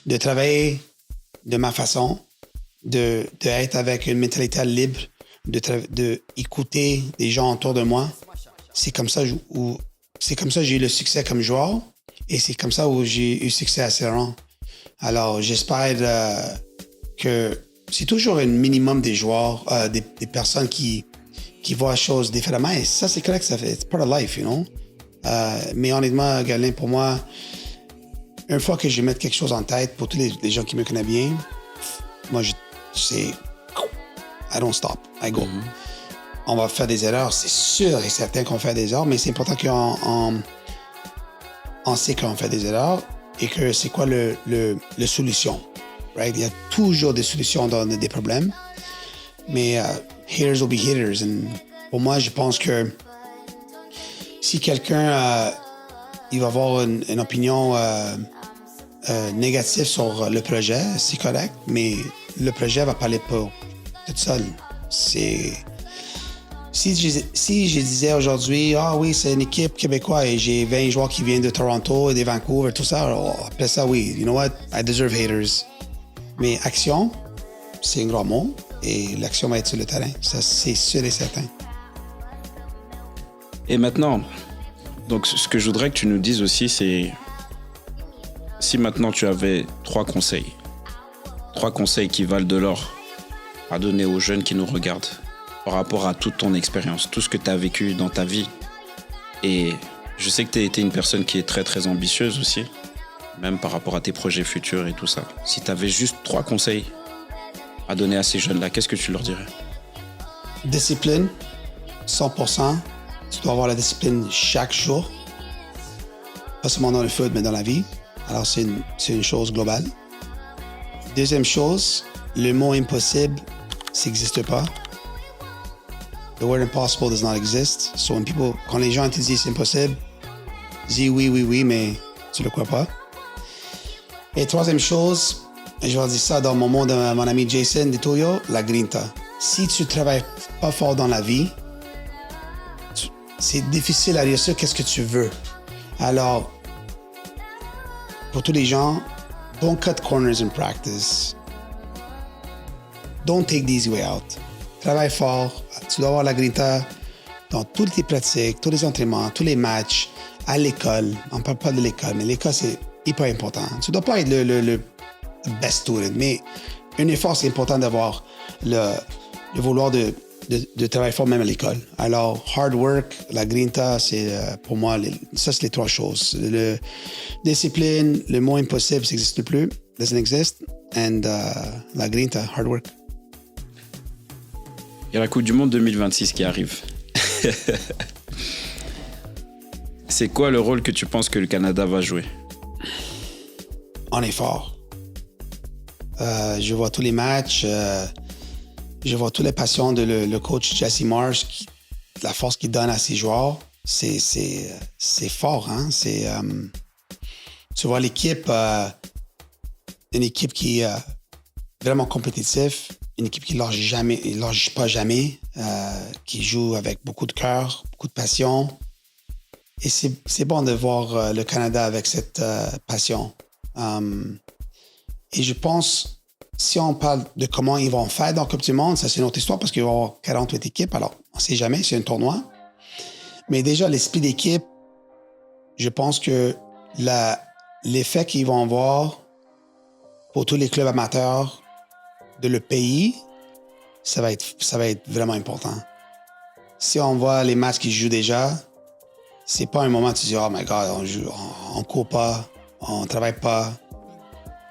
de travailler de ma façon, d'être avec une mentalité libre, de écouter des gens autour de moi. C'est comme ça que j'ai eu le succès comme joueur et c'est comme ça où j'ai eu succès à Céron. Alors, j'espère que c'est toujours un minimum des joueurs, des personnes qui voient les choses différemment. Et ça, c'est correct, ça fait it's part of life, you know? Mais honnêtement, Galen, pour moi, une fois que je vais mettre quelque chose en tête, pour tous les gens qui me connaissent bien, moi, c'est I don't stop, I go. On va faire des erreurs, c'est sûr et certain qu'on fait des erreurs, mais c'est important qu'on sait qu'on fait des erreurs et que c'est quoi le solution, right? Il y a toujours des solutions dans des problèmes, mais haters will be haters. And pour moi, je pense que si quelqu'un il va avoir une opinion négative sur le projet, c'est correct, mais le projet va parler pour tout seul. Si je disais aujourd'hui, ah oui, c'est une équipe québécoise et j'ai 20 joueurs qui viennent de Toronto et de Vancouver, tout ça, après ça, oui, you know what, I deserve haters. Mais action, c'est un grand mot et l'action va être sur le terrain. Ça, c'est sûr et certain. Et maintenant, donc ce que je voudrais que tu nous dises aussi, c'est si maintenant tu avais 3 conseils qui valent de l'or à donner aux jeunes qui nous regardent par rapport à toute ton expérience, tout ce que tu as vécu dans ta vie? Et je sais que tu as été une personne qui est très, très ambitieuse aussi, même par rapport à tes projets futurs et tout ça. Si tu avais juste 3 conseils à donner à ces jeunes-là, qu'est-ce que tu leur dirais? Discipline, 100%. Tu dois avoir la discipline chaque jour. Pas seulement dans le foot, mais dans la vie. Alors, c'est une chose globale. Deuxième chose, le mot impossible, ça n'existe pas. The word impossible does not exist. So quand les gens te disent c'est impossible, dis oui, mais tu ne le crois pas. Et troisième chose, je vais dire ça dans mon monde de mon ami Jason DeToyo, la grinta. Si tu ne travailles pas fort dans la vie, c'est difficile à réussir qu'est-ce que tu veux. Alors, pour tous les gens, don't cut corners in practice. Don't take the easy way out. Travaille fort. Tu dois avoir la grinta dans toutes tes pratiques, tous les entraînements, tous les matchs, à l'école. On ne parle pas de l'école, mais l'école, c'est hyper important. Tu ne dois pas être le best student, mais un effort, c'est important d'avoir le vouloir de travailler fort même à l'école. Alors, hard work, la grinta, c'est pour moi, ça, c'est les 3 choses. Le discipline, le mot impossible, ça n'existe plus, doesn't exist, and la grinta, hard work. Il y a la Coupe du Monde 2026 qui arrive. C'est quoi le rôle que tu penses que le Canada va jouer? On est fort. Je vois tous les matchs. Je vois toutes les passions de le coach Jesse Marsh, la force qu'il donne à ses joueurs. C'est fort, hein? Tu vois l'équipe, une équipe qui est vraiment compétitive, une équipe qui ne lâche pas jamais, qui joue avec beaucoup de cœur, beaucoup de passion. Et c'est bon de voir le Canada avec cette passion. Et je pense, si on parle de comment ils vont faire dans la Coupe du Monde, ça c'est une autre histoire parce qu'il va y avoir 48 équipes. Alors, on ne sait jamais, c'est un tournoi. Mais déjà, l'esprit d'équipe, je pense que l'effet qu'ils vont avoir pour tous les clubs amateurs de le pays, ça va être vraiment important. Si on voit les matchs qu'ils jouent déjà, c'est pas un moment où tu dis « Oh my God, on court pas, on travaille pas. »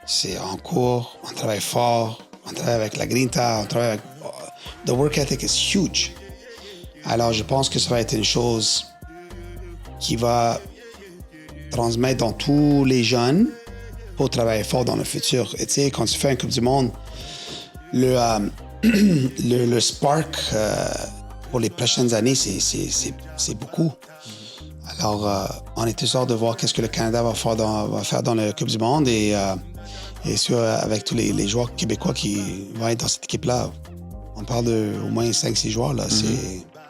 C'est en cours, on travaille fort, on travaille avec la grinta, on travaille avec... The work ethic is huge. Alors, je pense que ça va être une chose qui va transmettre dans tous les jeunes pour travailler fort dans le futur. Et tu sais, quand tu fais une Coupe du Monde, le spark pour les prochaines années, c'est beaucoup. Alors, on est tous hâte de voir qu'est-ce que le Canada va faire dans la Coupe du Monde et avec tous les joueurs québécois qui vont être dans cette équipe-là. On parle de au moins 5-6 joueurs, là.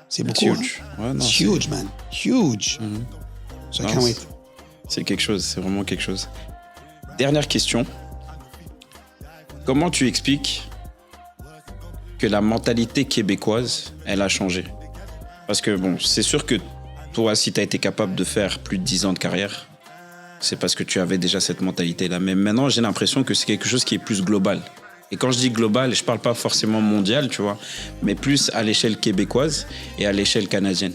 C'est beaucoup. Huge. Hein? Ouais, non, It's huge, man. Huge. So I can't wait. C'est quelque chose, c'est vraiment quelque chose. Dernière question. Comment tu expliques que la mentalité québécoise, elle a changé? Parce que, bon, c'est sûr que toi, si tu as été capable de faire plus de 10 ans de carrière, c'est parce que tu avais déjà cette mentalité-là. Mais maintenant, j'ai l'impression que c'est quelque chose qui est plus global. Et quand je dis global, je parle pas forcément mondial, tu vois, mais plus à l'échelle québécoise et à l'échelle canadienne.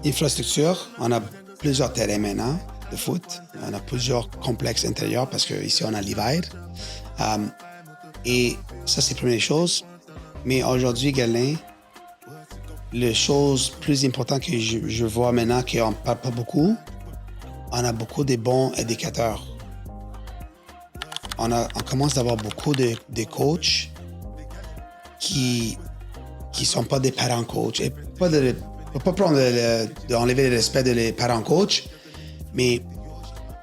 Infrastructure, on a plusieurs terrains maintenant de foot. On a plusieurs complexes intérieurs parce qu'ici, on a l'hiver. Et ça, c'est la première chose. Mais aujourd'hui, Galen, les choses plus importantes que je vois maintenant, qu'on ne parle pas beaucoup, on a beaucoup de bons éducateurs. On commence d'avoir beaucoup de coachs qui sont pas des parents coachs. Et pas d'enlever le respect des parents coachs, mais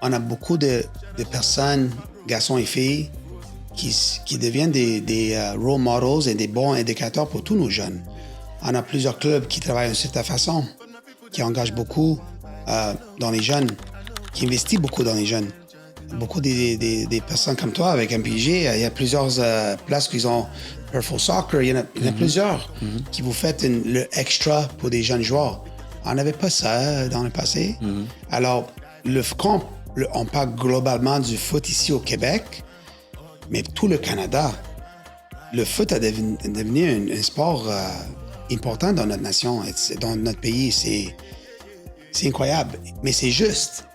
on a beaucoup de personnes, garçons et filles, qui deviennent des role models et des bons éducateurs pour tous nos jeunes. On a plusieurs clubs qui travaillent d'une certaine façon, qui engagent beaucoup dans les jeunes, qui investissent beaucoup dans les jeunes. Beaucoup des personnes comme toi avec MPG, il y a plusieurs places qu'ils ont Purple Soccer, il y en a plusieurs qui vous faites le extra pour des jeunes joueurs. On n'avait pas ça dans le passé. Alors, quand on parle globalement du foot ici au Québec, Mais tout le Canada, le foot a devenu un sport important dans notre nation, dans notre pays. C'est incroyable. Mais c'est juste,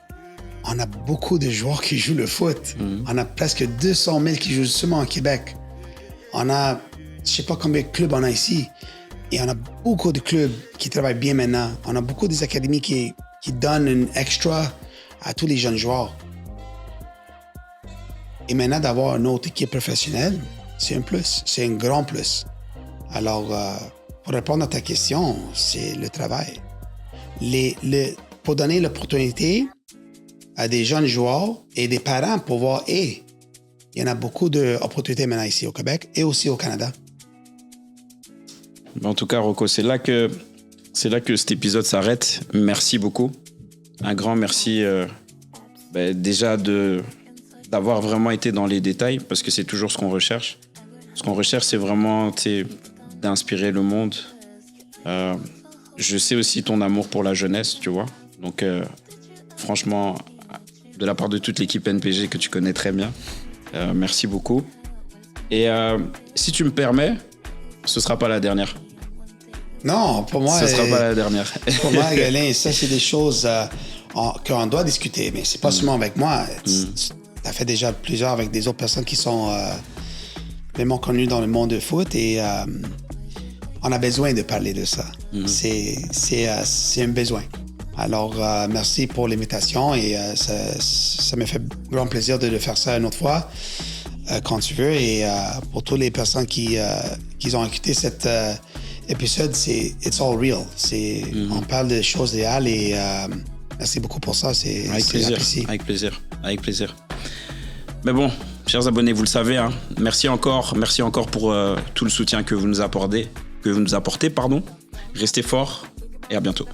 on a beaucoup de joueurs qui jouent le foot. On a presque 200 000 qui jouent seulement au Québec. On a, je sais pas combien de clubs on a ici. Et on a beaucoup de clubs qui travaillent bien maintenant. On a beaucoup des académies qui donnent un extra à tous les jeunes joueurs. Et maintenant, d'avoir une autre équipe professionnelle, c'est un plus, c'est un grand plus. Alors, pour répondre à ta question, c'est le travail. Pour donner l'opportunité à des jeunes joueurs et des parents pour voir, il y en a beaucoup d'opportunités maintenant ici au Québec et aussi au Canada. En tout cas, Rocco, c'est là que cet épisode s'arrête. Merci beaucoup. Un grand merci déjà d'avoir vraiment été dans les détails, parce que c'est toujours ce qu'on recherche. Ce qu'on recherche, c'est vraiment d'inspirer le monde. Je sais aussi ton amour pour la jeunesse, tu vois. Donc, franchement, de la part de toute l'équipe NPG que tu connais très bien, merci beaucoup. Et si tu me permets, ce ne sera pas la dernière. Non, pour moi... Ce ne sera pas la dernière. Pour moi, Alain, ça, c'est des choses qu'on doit discuter, mais c'est pas seulement avec moi. Tu as fait déjà plusieurs avec des autres personnes qui sont vraiment connues dans le monde du foot et on a besoin de parler de ça. C'est un besoin. Alors, merci pour l'invitation et ça me fait grand plaisir de faire ça une autre fois quand tu veux. Et pour toutes les personnes qui ont écouté cet épisode, it's all real. On parle de choses réelles et merci beaucoup pour ça. C'est apprécié. Avec plaisir. Mais bon, chers abonnés, vous le savez, hein, merci encore pour tout le soutien que vous nous apportez. Restez forts et à bientôt.